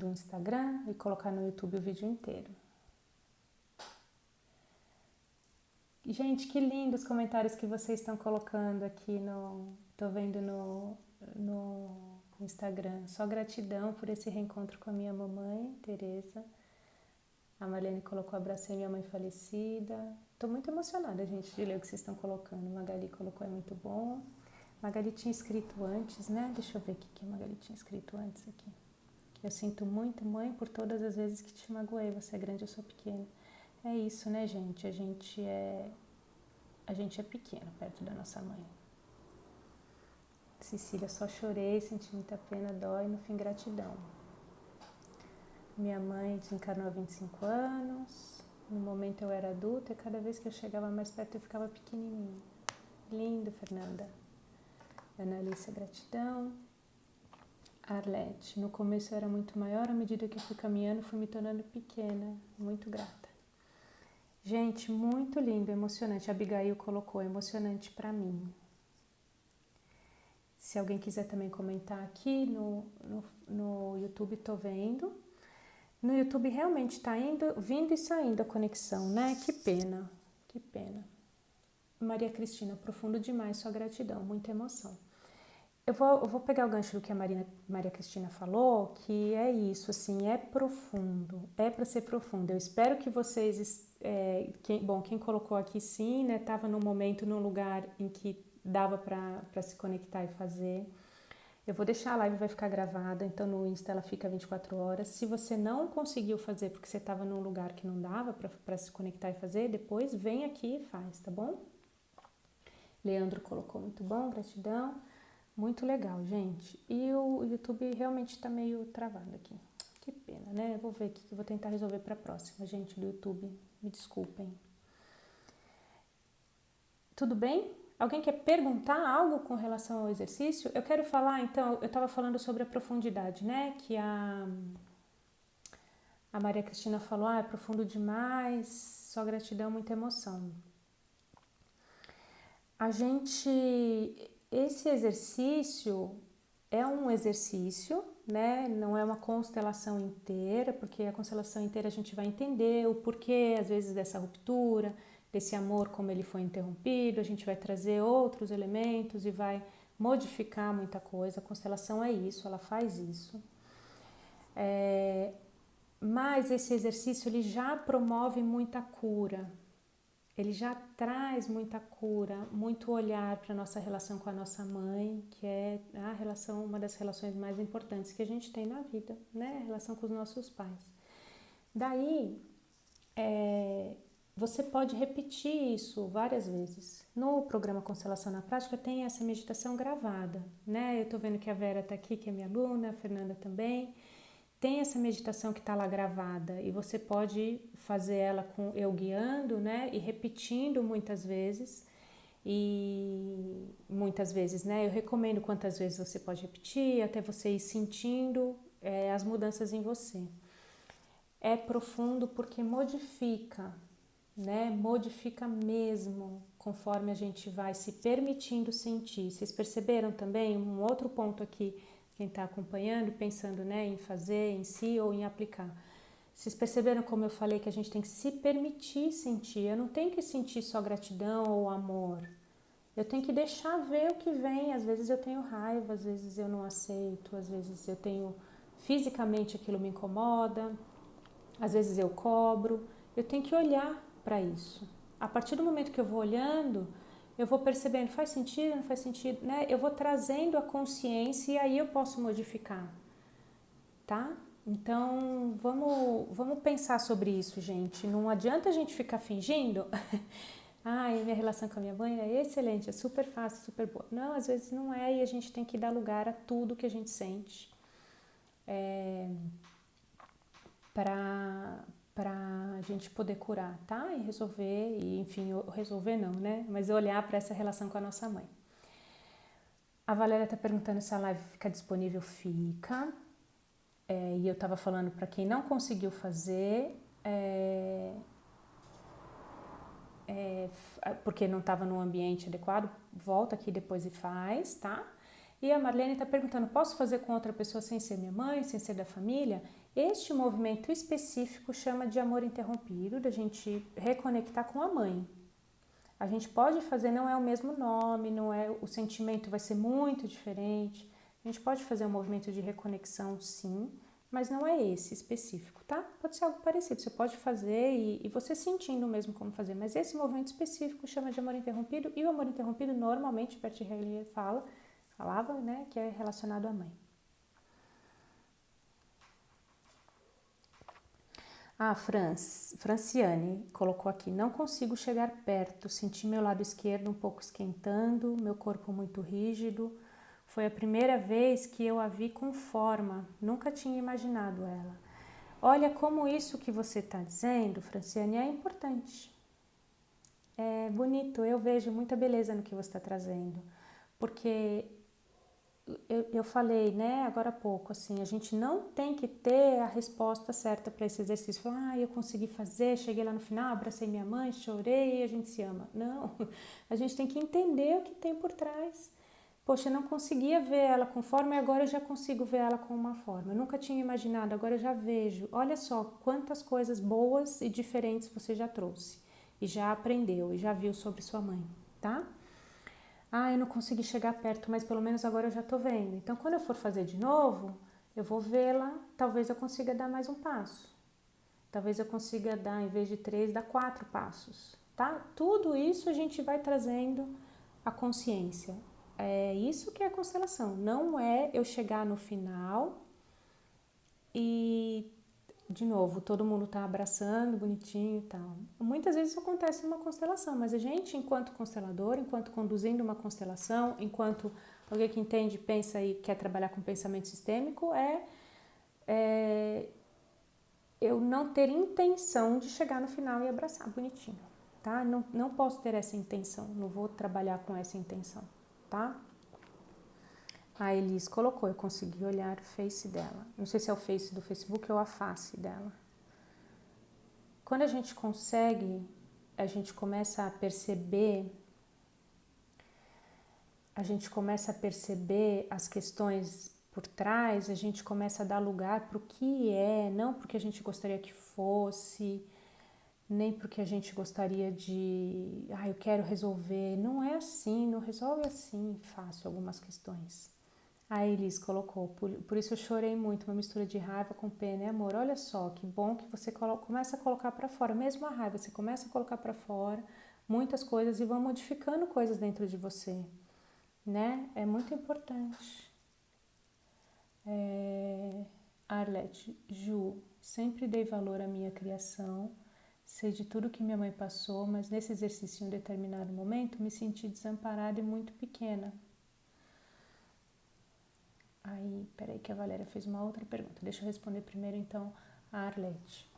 Instagram e colocar no YouTube o vídeo inteiro. Gente, que lindos os comentários que vocês estão colocando aqui tô vendo no Instagram. Só gratidão por esse reencontro com a minha mamãe, Tereza. A Marlene colocou abracei minha mãe falecida. Tô muito emocionada, gente, de ler o que vocês estão colocando. Magali colocou é muito bom. Magali tinha escrito antes, né? Deixa eu ver o que a Magali tinha escrito antes aqui. Eu sinto muito, mãe, por todas as vezes que te magoei. Você é grande, eu sou pequena. É isso, né, gente? A gente é pequeno perto da nossa mãe. Cecília, só chorei, senti muita pena, dói, no fim, gratidão. Minha mãe desencarnou há 25 anos. No momento eu era adulta e cada vez que eu chegava mais perto eu ficava pequenininha. Lindo, Fernanda. Ana Alice, gratidão. Arlete, no começo eu era muito maior, à medida que eu fui caminhando, fui me tornando pequena. Muito grata. Gente, muito lindo, emocionante. A Abigail colocou emocionante para mim. Se alguém quiser também comentar aqui no YouTube, tô vendo. No YouTube realmente tá vindo e saindo a conexão, né? Que pena, que pena. Maria Cristina, profundo demais, sua gratidão, muita emoção. eu vou pegar o gancho do que a Maria Cristina falou, que é isso, assim, é profundo, é para ser profundo. Eu espero que vocês, quem colocou aqui sim, né, estava num momento, num lugar em que dava para se conectar e fazer. Eu vou deixar a live, vai ficar gravada, então no Insta ela fica 24 horas. Se você não conseguiu fazer porque você estava num lugar que não dava para se conectar e fazer, depois vem aqui e faz, tá bom? Leandro colocou muito bom, gratidão. Muito legal, gente. E o YouTube realmente está meio travado aqui. Que pena, né? Eu vou ver aqui, que eu vou tentar resolver para a próxima, gente do YouTube. Me desculpem. Tudo bem? Alguém quer perguntar algo com relação ao exercício? Eu quero falar, então, eu estava falando sobre a profundidade, né? Que a Maria Cristina falou, é profundo demais, só gratidão, muita emoção. Esse exercício é um exercício, né? Não é uma constelação inteira, porque a constelação inteira a gente vai entender o porquê, às vezes, dessa ruptura, desse amor, como ele foi interrompido, a gente vai trazer outros elementos e vai modificar muita coisa. A constelação é isso, ela faz isso. Mas esse exercício, ele já promove muita cura, ele já traz muita cura, muito olhar para a nossa relação com a nossa mãe, que é a relação, uma das relações mais importantes que a gente tem na vida, né? A relação com os nossos pais. Daí, você pode repetir isso várias vezes. No programa Constelação na Prática tem essa meditação gravada, né? Eu tô vendo que a Vera tá aqui, que é minha aluna, a Fernanda também. Tem essa meditação que está lá gravada e você pode fazer ela com eu guiando, né? E repetindo muitas vezes. E muitas vezes, né? Eu recomendo quantas vezes você pode repetir, até você ir sentindo as mudanças em você. É profundo porque modifica, né? Modifica mesmo conforme a gente vai se permitindo sentir. Vocês perceberam também um outro ponto aqui, quem está acompanhando, pensando, né, em fazer em si ou em aplicar. Vocês perceberam como eu falei que a gente tem que se permitir sentir? Eu não tenho que sentir só gratidão ou amor. Eu tenho que deixar ver o que vem. Às vezes eu tenho raiva, às vezes eu não aceito, às vezes eu tenho fisicamente aquilo me incomoda, às vezes eu cobro. Eu tenho que olhar para isso. A partir do momento que eu vou olhando, eu vou percebendo, faz sentido, não faz sentido, né? Eu vou trazendo a consciência e aí eu posso modificar, tá? Então, vamos pensar sobre isso, gente. Não adianta a gente ficar fingindo. Ai, minha relação com a minha mãe é excelente, é super fácil, super boa. Não, às vezes não é e a gente tem que dar lugar a tudo que a gente sente. Para a gente poder curar, tá? E resolver, e enfim, resolver não, né? Mas olhar para essa relação com a nossa mãe. A Valéria tá perguntando se a live fica disponível. Fica. E eu tava falando para quem não conseguiu fazer, porque não estava no ambiente adequado, volta aqui depois e faz, tá? E a Marlene está perguntando, posso fazer com outra pessoa sem ser minha mãe, sem ser da família? Este movimento específico chama de amor interrompido, da gente reconectar com a mãe. A gente pode fazer, não é o mesmo nome, não é, o sentimento vai ser muito diferente. A gente pode fazer um movimento de reconexão, sim, mas não é esse específico, tá? Pode ser algo parecido, você pode fazer e você sentindo mesmo como fazer, mas esse movimento específico chama de amor interrompido, e o amor interrompido normalmente, Bert Hellier falava, né, que é relacionado à mãe. Franciane colocou aqui, não consigo chegar perto, senti meu lado esquerdo um pouco esquentando, meu corpo muito rígido. Foi a primeira vez que eu a vi com forma, nunca tinha imaginado ela. Olha como isso que você está dizendo, Franciane, é importante. É bonito, eu vejo muita beleza no que você está trazendo, porque eu falei, né, agora há pouco, assim, a gente não tem que ter a resposta certa para esse exercício. Falar, eu consegui fazer, cheguei lá no final, abracei minha mãe, chorei e a gente se ama. Não, a gente tem que entender o que tem por trás. Poxa, eu não conseguia ver ela com forma e agora eu já consigo ver ela com uma forma. Eu nunca tinha imaginado, agora eu já vejo. Olha só quantas coisas boas e diferentes você já trouxe. E já aprendeu, e já viu sobre sua mãe, tá? Ah, eu não consegui chegar perto, mas pelo menos agora eu já estou vendo. Então, quando eu for fazer de novo, eu vou vê-la, talvez eu consiga dar mais um passo. Talvez eu consiga dar, em vez de 3, dar 4 passos, tá? Tudo isso a gente vai trazendo a consciência. É isso que é a constelação. Não é eu chegar no final e, de novo, todo mundo tá abraçando, bonitinho e tal. Muitas vezes isso acontece numa constelação, mas a gente, enquanto constelador, enquanto conduzindo uma constelação, enquanto alguém que entende, pensa e quer trabalhar com pensamento sistêmico, é eu não ter intenção de chegar no final e abraçar bonitinho, tá? Não posso ter essa intenção, não vou trabalhar com essa intenção, tá? A Elis colocou, eu consegui olhar o face dela. Não sei se é o face do Facebook ou a face dela. Quando a gente consegue, a gente começa a perceber as questões por trás, a gente começa a dar lugar para o que é, não porque a gente gostaria que fosse, nem porque a gente gostaria de, eu quero resolver. Não é assim, não resolve assim fácil algumas questões. A Elis colocou, por isso eu chorei muito, uma mistura de raiva com pena e amor. Olha só, que bom que você começa a colocar para fora, mesmo a raiva, você começa a colocar para fora muitas coisas e vão modificando coisas dentro de você, né? É muito importante. Arlete, Ju, sempre dei valor à minha criação, sei de tudo que minha mãe passou, mas nesse exercício em um determinado momento me senti desamparada e muito pequena. Aí, peraí que a Valéria fez uma outra pergunta. Deixa eu responder primeiro então a Arlete.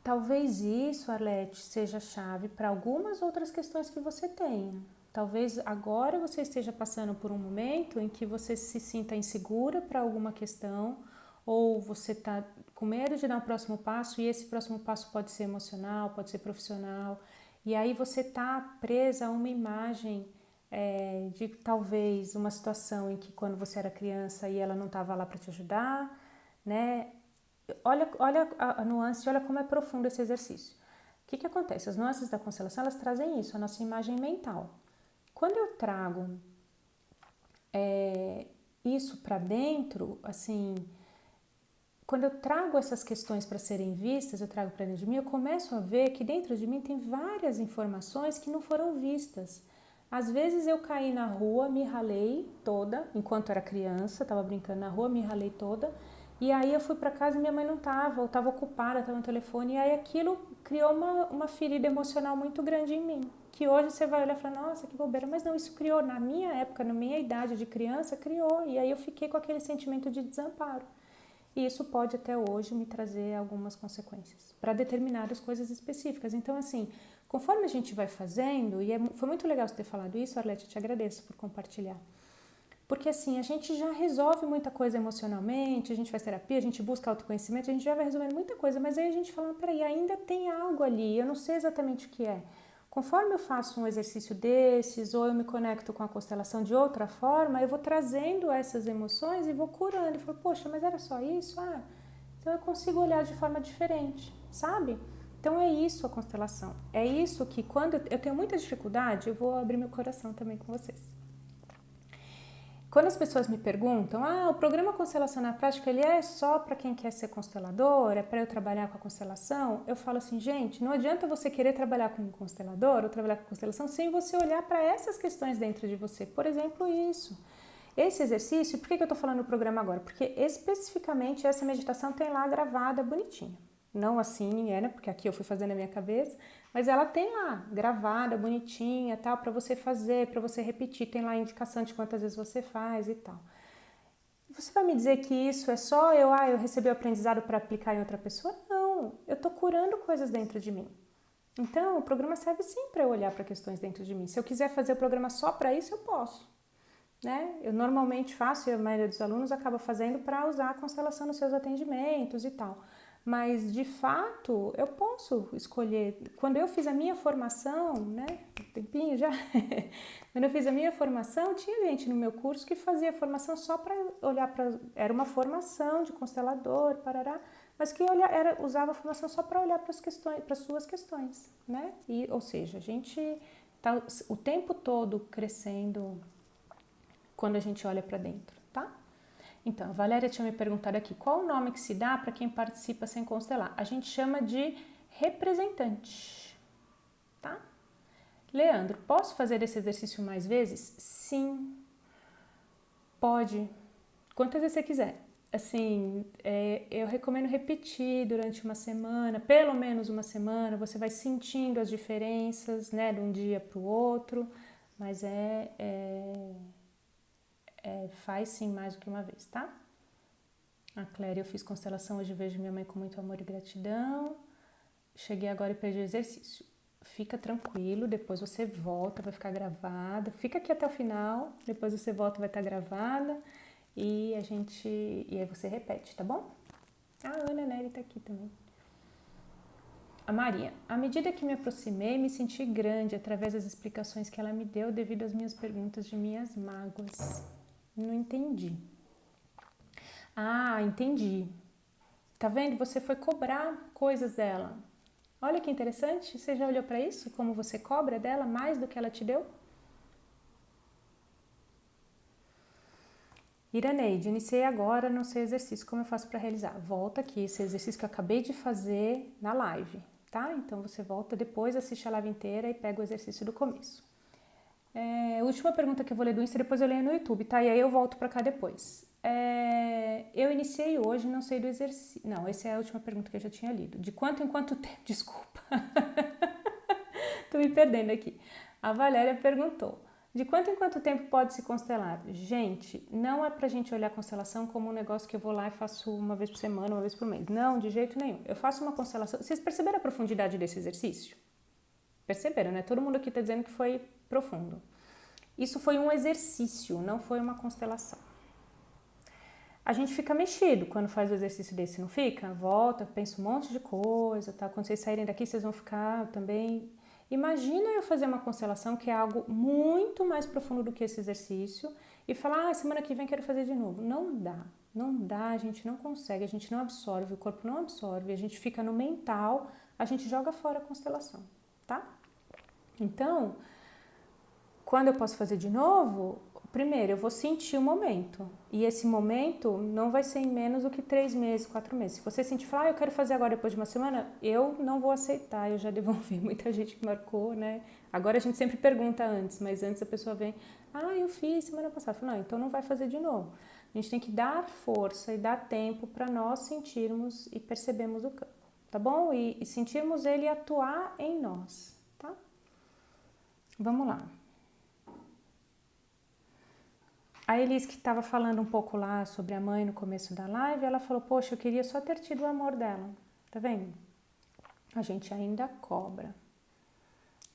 Talvez isso, Arlete, seja a chave para algumas outras questões que você tenha. Talvez agora você esteja passando por um momento em que você se sinta insegura para alguma questão, ou você está com medo de dar o próximo passo, e esse próximo passo pode ser emocional, pode ser profissional, e aí você está presa a uma imagem de talvez uma situação em que quando você era criança e ela não estava lá para te ajudar, né? Olha a nuance, olha como é profundo esse exercício. O que acontece? As nuances da constelação, elas trazem isso, a nossa imagem mental. Quando eu trago isso para dentro, assim, quando eu trago essas questões para serem vistas, eu trago para dentro de mim, eu começo a ver que dentro de mim tem várias informações que não foram vistas. Às vezes eu caí na rua, me ralei toda, enquanto era criança, estava brincando na rua, me ralei toda, e aí eu fui para casa e minha mãe não estava, ou estava ocupada, estava no telefone, e aí aquilo criou uma ferida emocional muito grande em mim, que hoje você vai olhar e falar, nossa, que bobeira, mas não, isso criou, na minha época, na minha idade de criança, criou, e aí eu fiquei com aquele sentimento de desamparo. E isso pode até hoje me trazer algumas consequências para determinadas coisas específicas. Então, assim, conforme a gente vai fazendo, e foi muito legal você ter falado isso, Arlete, eu te agradeço por compartilhar. Porque assim, a gente já resolve muita coisa emocionalmente, a gente faz terapia, a gente busca autoconhecimento, a gente já vai resolvendo muita coisa, mas aí a gente fala, peraí, ainda tem algo ali, eu não sei exatamente o que é. Conforme eu faço um exercício desses, ou eu me conecto com a constelação de outra forma, eu vou trazendo essas emoções e vou curando. Eu falo, poxa, mas era só isso? Então eu consigo olhar de forma diferente, sabe? Então é isso a constelação. É isso que quando eu tenho muita dificuldade, eu vou abrir meu coração também com vocês. Quando as pessoas me perguntam, o programa Constelação na Prática, ele é só para quem quer ser constelador, é para eu trabalhar com a constelação? Eu falo assim, gente, não adianta você querer trabalhar com um constelador ou trabalhar com constelação sem você olhar para essas questões dentro de você. Por exemplo, isso. Esse exercício, por que eu estou falando do programa agora? Porque especificamente essa meditação tem lá gravada bonitinha. Não assim, né? Porque aqui eu fui fazendo na minha cabeça, mas ela tem lá gravada, bonitinha, tal, para você fazer, para você repetir, tem lá a indicação de quantas vezes você faz e tal. Você vai me dizer que isso é só eu recebi o aprendizado para aplicar em outra pessoa? Não, eu estou curando coisas dentro de mim. Então, o programa serve sim para eu olhar para questões dentro de mim. Se eu quiser fazer o programa só para isso, eu posso. Né? Eu normalmente faço, e a maioria dos alunos acaba fazendo para usar a constelação nos seus atendimentos e tal. Mas, de fato, eu posso escolher. Quando eu fiz a minha formação, né, um tempinho já, quando eu fiz a minha formação, tinha gente no meu curso que fazia formação só para olhar para... Era uma formação de constelador, parará, mas que usava a formação só para olhar para as suas questões, né? Ou seja, a gente está o tempo todo crescendo quando a gente olha para dentro, tá? Então, a Valéria tinha me perguntado aqui, qual o nome que se dá para quem participa sem constelar? A gente chama de representante, tá? Leandro, posso fazer esse exercício mais vezes? Sim, pode, quantas vezes você quiser. Assim, eu recomendo repetir durante uma semana, pelo menos uma semana, você vai sentindo as diferenças, né, de um dia para o outro, mas faz sim mais do que uma vez, tá? A Cléria, eu fiz constelação, hoje vejo minha mãe com muito amor e gratidão. Cheguei agora e perdi o exercício. Fica tranquilo, depois você volta, vai ficar gravada. Fica aqui até o final, depois você volta, vai estar gravada. E aí você repete, tá bom? A Ana Nery tá aqui também. A Maria, à medida que me aproximei, me senti grande através das explicações que ela me deu devido às minhas perguntas de minhas mágoas. Não entendi. Ah, entendi. Tá vendo? Você foi cobrar coisas dela. Olha que interessante. Você já olhou para isso? Como você cobra dela mais do que ela te deu? Iraneide, iniciei agora, não sei exercício, como eu faço para realizar? Volta aqui, esse exercício que eu acabei de fazer na live, tá? Então você volta depois, assiste a live inteira e pega o exercício do começo. Última pergunta que eu vou ler do Insta, depois eu leio no YouTube, tá? E aí eu volto para cá depois. Eu iniciei hoje, não sei do exercício. Não, essa é a última pergunta que eu já tinha lido. De quanto em quanto tempo? Desculpa. Tô me perdendo aqui. A Valéria perguntou. De quanto em quanto tempo pode se constelar? Gente, não é pra gente olhar a constelação como um negócio que eu vou lá e faço uma vez por semana, uma vez por mês. Não, de jeito nenhum. Eu faço uma constelação. Vocês perceberam a profundidade desse exercício? Perceberam, né? Todo mundo aqui tá dizendo que foi profundo. Isso foi um exercício, não foi uma constelação. A gente fica mexido quando faz o exercício desse, não fica? Volta, pensa um monte de coisa, tá? Quando vocês saírem daqui, vocês vão ficar também. Imagina eu fazer uma constelação que é algo muito mais profundo do que esse exercício e falar, semana que vem quero fazer de novo. Não dá, a gente não consegue, a gente não absorve, o corpo não absorve, a gente fica no mental, a gente joga fora a constelação, tá? Então, quando eu posso fazer de novo, primeiro eu vou sentir o momento. E esse momento não vai ser em menos do que 3 meses, 4 meses. Se você sentir, falar, eu quero fazer agora depois de uma semana, eu não vou aceitar, eu já devolvi muita gente que marcou, né? Agora a gente sempre pergunta antes, mas antes a pessoa vem, eu fiz semana passada. Eu falo, não, então não vai fazer de novo. A gente tem que dar força e dar tempo para nós sentirmos e percebermos o campo, tá bom? E sentirmos ele atuar em nós, tá? Vamos lá. A Elis, que estava falando um pouco lá sobre a mãe no começo da live, ela falou, poxa, eu queria só ter tido o amor dela. Tá vendo? A gente ainda cobra.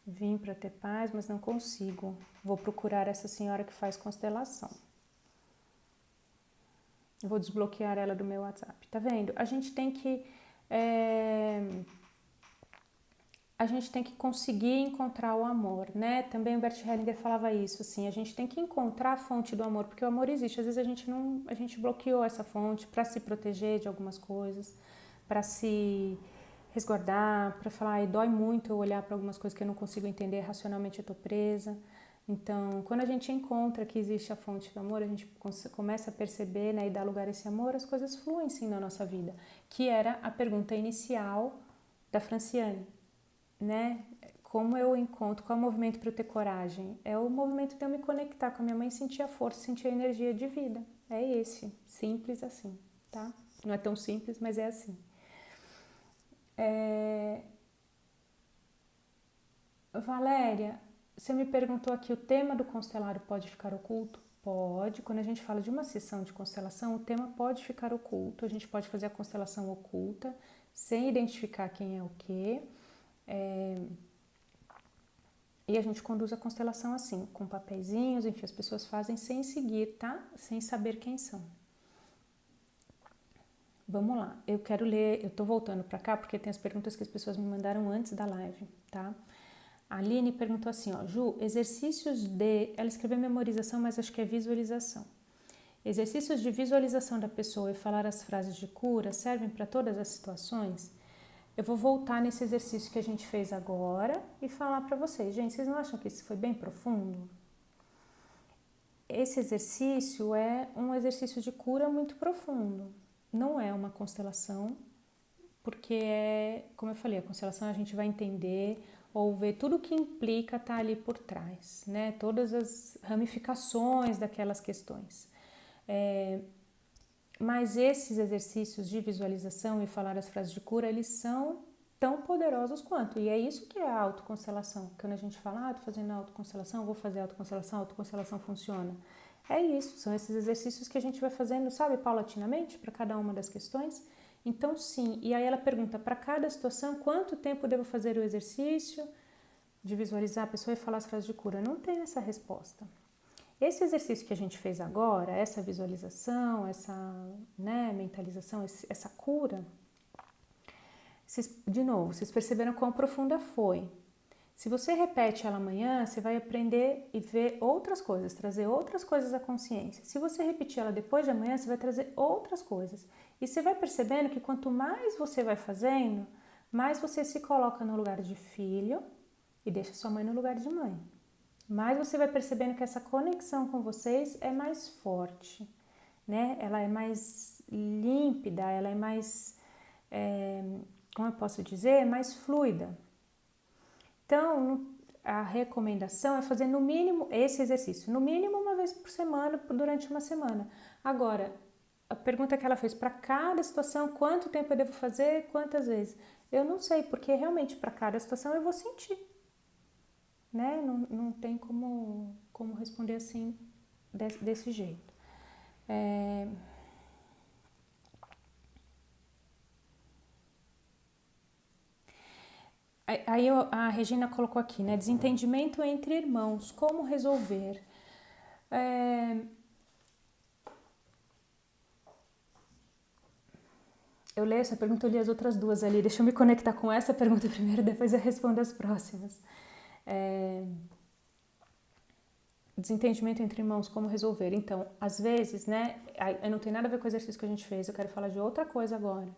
Vim para ter paz, mas não consigo. Vou procurar essa senhora que faz constelação. Vou desbloquear ela do meu WhatsApp. Tá vendo? A gente tem que conseguir encontrar o amor, né? Também o Bert Hellinger falava isso, assim, a gente tem que encontrar a fonte do amor, porque o amor existe. Às vezes a gente bloqueou essa fonte para se proteger de algumas coisas, para se resguardar, para falar, dói muito eu olhar para algumas coisas que eu não consigo entender, racionalmente eu tô presa. Então, quando a gente encontra que existe a fonte do amor, a gente começa a perceber, né, e dar lugar a esse amor, as coisas fluem sim na nossa vida, que era a pergunta inicial da Franciane. Né? Como eu encontro, qual é o movimento para eu ter coragem? É o movimento de eu me conectar com a minha mãe, sentir a força, sentir a energia de vida. É esse, simples assim, tá? Não é tão simples, mas é assim. Valéria, você me perguntou aqui, o tema do constelário pode ficar oculto? Pode, quando a gente fala de uma sessão de constelação, o tema pode ficar oculto, a gente pode fazer a constelação oculta, sem identificar quem é o quê. E a gente conduz a constelação assim, com papeizinhos, enfim, as pessoas fazem sem seguir, tá? Sem saber quem são. Vamos lá, eu quero ler, eu tô voltando pra cá porque tem as perguntas que as pessoas me mandaram antes da live, tá? A Aline perguntou assim, ó, Ju, exercícios de... Ela escreveu memorização, mas acho que é visualização. Exercícios de visualização da pessoa e falar as frases de cura servem para todas as situações? Eu vou voltar nesse exercício que a gente fez agora e falar para vocês. Gente, vocês não acham que isso foi bem profundo? Esse exercício é um exercício de cura muito profundo. Não é uma constelação, porque como eu falei, a constelação a gente vai entender ou ver tudo o que implica estar ali por trás, né? Todas as ramificações daquelas questões. Mas esses exercícios de visualização e falar as frases de cura, eles são tão poderosos quanto. E é isso que é a autoconstelação. Quando a gente fala, tô fazendo autoconstelação, vou fazer a autoconstelação funciona. É isso, são esses exercícios que a gente vai fazendo, sabe, paulatinamente, para cada uma das questões. Então, sim, e aí ela pergunta, para cada situação, quanto tempo devo fazer o exercício de visualizar a pessoa e falar as frases de cura? Não tem essa resposta. Esse exercício que a gente fez agora, essa visualização, essa mentalização, essa cura, de novo, vocês perceberam quão profunda foi. Se você repete ela amanhã, você vai aprender e ver outras coisas, trazer outras coisas à consciência. Se você repetir ela depois de amanhã, você vai trazer outras coisas. E você vai percebendo que quanto mais você vai fazendo, mais você se coloca no lugar de filho e deixa sua mãe no lugar de mãe. Mais você vai percebendo que essa conexão com vocês é mais forte, né? Ela é mais límpida, ela é mais, como eu posso dizer, mais fluida. Então, a recomendação é fazer no mínimo esse exercício, no mínimo uma vez por semana, durante uma semana. Agora, a pergunta que ela fez, para cada situação, quanto tempo eu devo fazer, quantas vezes? Eu não sei, porque realmente para cada situação eu vou sentir. Né? Não tem como responder assim, desse jeito. Aí a Regina colocou aqui, né? Desentendimento entre irmãos, como resolver? Eu leio essa pergunta, eu li as outras duas ali. Deixa eu me conectar com essa pergunta primeiro, depois eu respondo as próximas. Desentendimento entre irmãos, como resolver? Então, às vezes, né? Não tem nada a ver com o exercício que a gente fez, eu quero falar de outra coisa agora.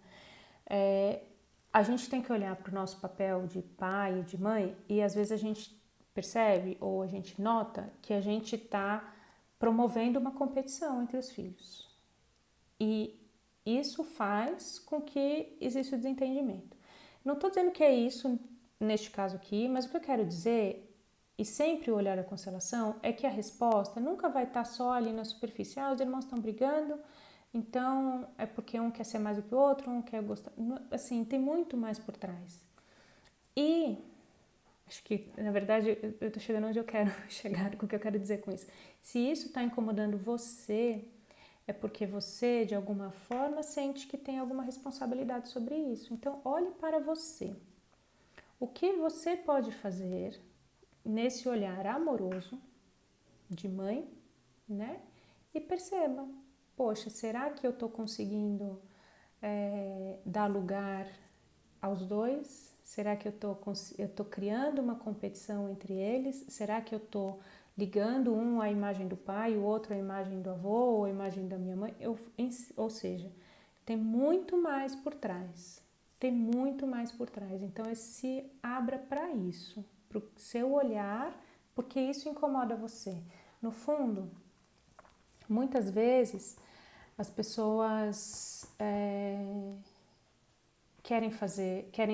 A gente tem que olhar para o nosso papel de pai e de mãe e às vezes a gente percebe ou a gente nota que a gente está promovendo uma competição entre os filhos. E isso faz com que exista o desentendimento. Não estou dizendo que é isso neste caso aqui, mas o que eu quero dizer, e sempre o olhar da constelação, é que a resposta nunca vai estar só ali na superfície. Os irmãos estão brigando, então é porque um quer ser mais do que o outro, um quer gostar. Assim, tem muito mais por trás. E acho que, na verdade, eu estou chegando onde eu quero chegar, com o que eu quero dizer com isso. Se isso está incomodando você, é porque você, de alguma forma, sente que tem alguma responsabilidade sobre isso. Então, olhe para você. O que você pode fazer nesse olhar amoroso de mãe, né? E perceba, poxa, será que eu estou conseguindo dar lugar aos dois? Será que eu tô criando uma competição entre eles? Será que eu estou ligando um à imagem do pai, o outro à imagem do avô ou à imagem da minha mãe? Ou seja, tem muito mais por trás. Tem muito mais por trás. Então, se abra para isso, para o seu olhar, porque isso incomoda você. No fundo, muitas vezes as pessoas querem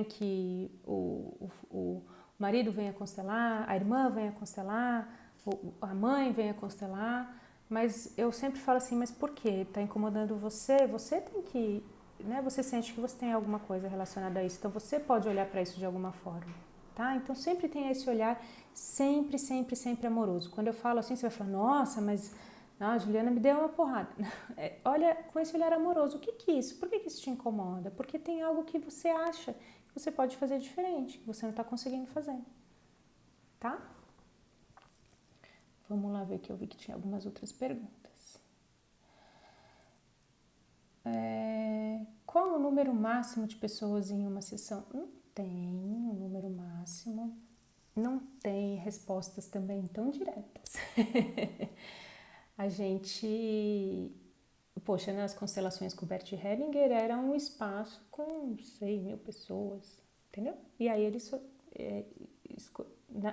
que o marido venha constelar, a irmã venha constelar, a mãe venha constelar, mas eu sempre falo assim, mas por quê? Está incomodando você? Você tem que, né? Você sente que você tem alguma coisa relacionada a isso, então você pode olhar para isso de alguma forma, tá? Então sempre tem esse olhar, sempre, sempre, sempre amoroso. Quando eu falo assim, você vai falar, nossa, mas a Juliana me deu uma porrada. Olha com esse olhar amoroso, o que é isso? Por que isso te incomoda? Porque tem algo que você acha que você pode fazer diferente, que você não está conseguindo fazer, tá? Vamos lá ver que eu vi que tinha algumas outras perguntas. Qual o número máximo de pessoas em uma sessão? Não tem um número máximo, não tem respostas também tão diretas. A gente Poxa, nas constelações com o Bert Hellinger era um espaço com 100.000 pessoas, entendeu? E aí ele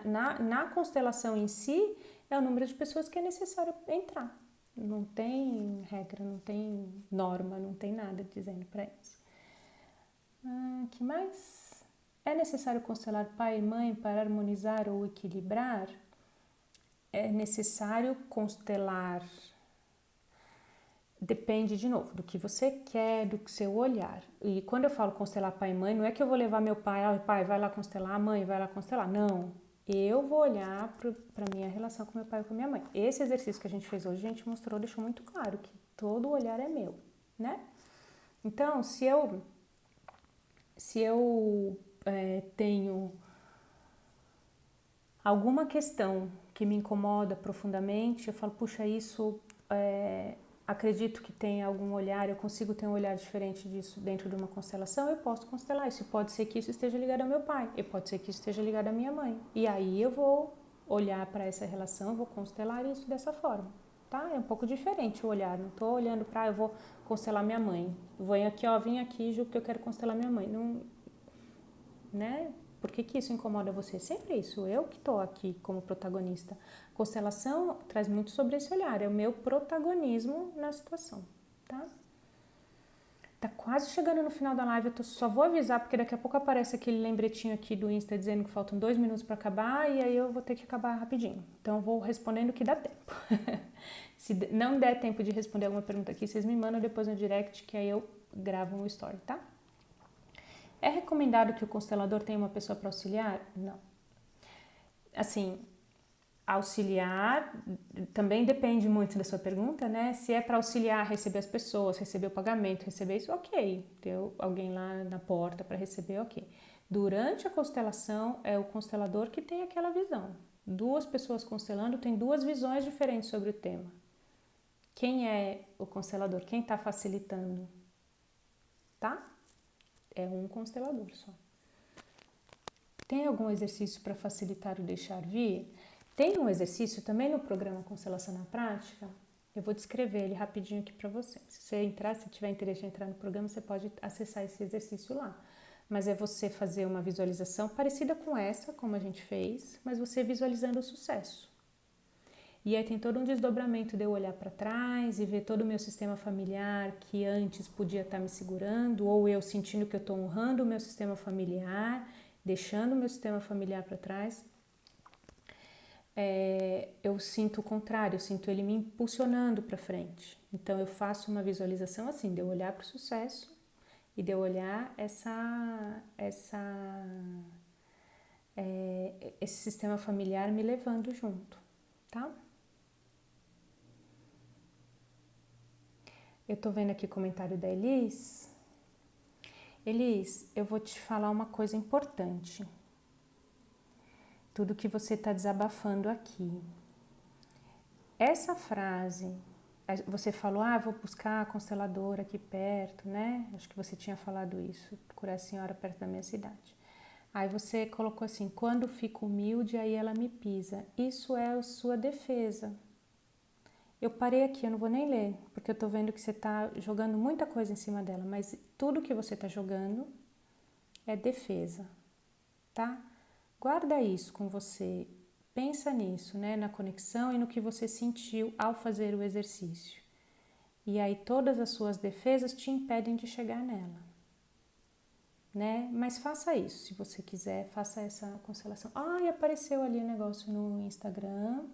na constelação em si é o número de pessoas que é necessário entrar. Não tem regra, não tem norma, não tem nada dizendo para isso. Que mais? É necessário constelar pai e mãe para harmonizar ou equilibrar? É necessário constelar. Depende, de novo, do que você quer, do seu olhar. E quando eu falo constelar pai e mãe, não é que eu vou levar meu pai, pai, vai lá constelar, mãe, vai lá constelar. Não. Eu vou olhar para a minha relação com meu pai e com minha mãe. Esse exercício que a gente fez hoje, a gente mostrou, deixou muito claro que todo o olhar é meu, né? Então, se eu tenho alguma questão que me incomoda profundamente, eu falo, puxa, isso acredito que tem algum olhar, eu consigo ter um olhar diferente disso dentro de uma constelação, eu posso constelar isso. Pode ser que isso esteja ligado ao meu pai, e pode ser que isso esteja ligado à minha mãe. E aí eu vou olhar para essa relação, vou constelar isso dessa forma, tá? É um pouco diferente o olhar, não estou olhando para, eu vou constelar minha mãe. Vim aqui, julgo que eu quero constelar minha mãe. Não, né? Por que isso incomoda você? Sempre isso, eu que estou aqui como protagonista. Constelação traz muito sobre esse olhar, é o meu protagonismo na situação, tá? Tá quase chegando no final da live, só vou avisar, porque daqui a pouco aparece aquele lembretinho aqui do Insta dizendo que faltam 2 minutos para acabar, e aí eu vou ter que acabar rapidinho. Então eu vou respondendo o que dá tempo. Se não der tempo de responder alguma pergunta aqui, vocês me mandam depois no direct, que aí eu gravo um story, tá? É recomendado que o constelador tenha uma pessoa para auxiliar? Não. Assim, auxiliar também depende muito da sua pergunta, né? Se é para auxiliar, receber as pessoas, receber o pagamento, receber isso, ok. Ter alguém lá na porta para receber, ok. Durante a constelação, é o constelador que tem aquela visão. 2 pessoas constelando têm 2 visões diferentes sobre o tema. Quem é o constelador? Quem está facilitando? Tá? É um constelador só. Tem algum exercício para facilitar o deixar vir? Tem um exercício também no programa Constelação na Prática. Eu vou descrever ele rapidinho aqui para você. Se você entrar, se tiver interesse em entrar no programa, você pode acessar esse exercício lá. Mas é você fazer uma visualização parecida com essa, como a gente fez, mas você visualizando o sucesso. E aí tem todo um desdobramento de eu olhar para trás e ver todo o meu sistema familiar que antes podia estar me segurando, ou eu sentindo que eu estou honrando o meu sistema familiar, deixando o meu sistema familiar para trás. Eu sinto o contrário, eu sinto ele me impulsionando para frente. Então eu faço uma visualização assim, de eu olhar para o sucesso e de eu olhar esse sistema familiar me levando junto, tá? Eu tô vendo aqui o comentário da Elis. Elis, eu vou te falar uma coisa importante. Tudo que você está desabafando aqui. Essa frase, você falou, vou buscar a consteladora aqui perto, né? Acho que você tinha falado isso, procurar a senhora perto da minha cidade. Aí você colocou assim, quando fico humilde, aí ela me pisa. Isso é a sua defesa. Eu parei aqui, eu não vou nem ler, porque eu tô vendo que você tá jogando muita coisa em cima dela, mas tudo que você tá jogando é defesa, tá? Guarda isso com você, pensa nisso, né, na conexão e no que você sentiu ao fazer o exercício. E aí todas as suas defesas te impedem de chegar nela, né? Mas faça isso, se você quiser, faça essa constelação. E apareceu ali um negócio no Instagram.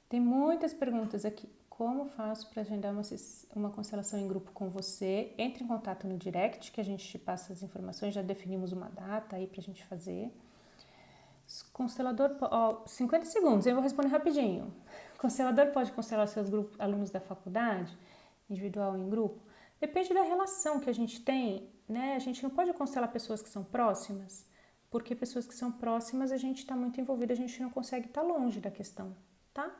Tem muitas perguntas aqui. Como faço para agendar uma constelação em grupo com você? Entre em contato no direct que a gente te passa as informações. Já definimos uma data aí para a gente fazer. Constelador, 50 segundos, eu vou responder rapidinho. Constelador pode constelar seus alunos da faculdade, individual ou em grupo? Depende da relação que a gente tem, né? A gente não pode constelar pessoas que são próximas, porque pessoas que são próximas a gente está muito envolvido, a gente não consegue estar longe da questão, tá?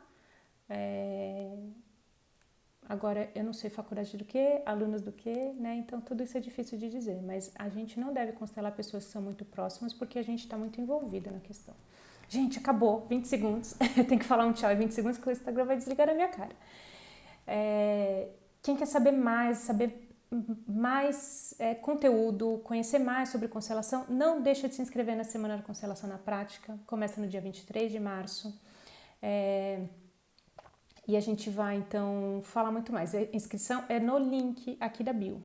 Agora, eu não sei faculdade do que, alunos do que, né? Então, tudo isso é difícil de dizer, mas a gente não deve constelar pessoas que são muito próximas porque a gente está muito envolvida na questão. Gente, acabou, 20 segundos. Eu tenho que falar um tchau em 20 segundos, que o Instagram vai desligar a minha cara. Quem quer saber mais conteúdo, conhecer mais sobre constelação, não deixa de se inscrever na Semana da Constelação na Prática. Começa no dia 23 de março. E a gente vai, então, falar muito mais. A inscrição é no link aqui da bio.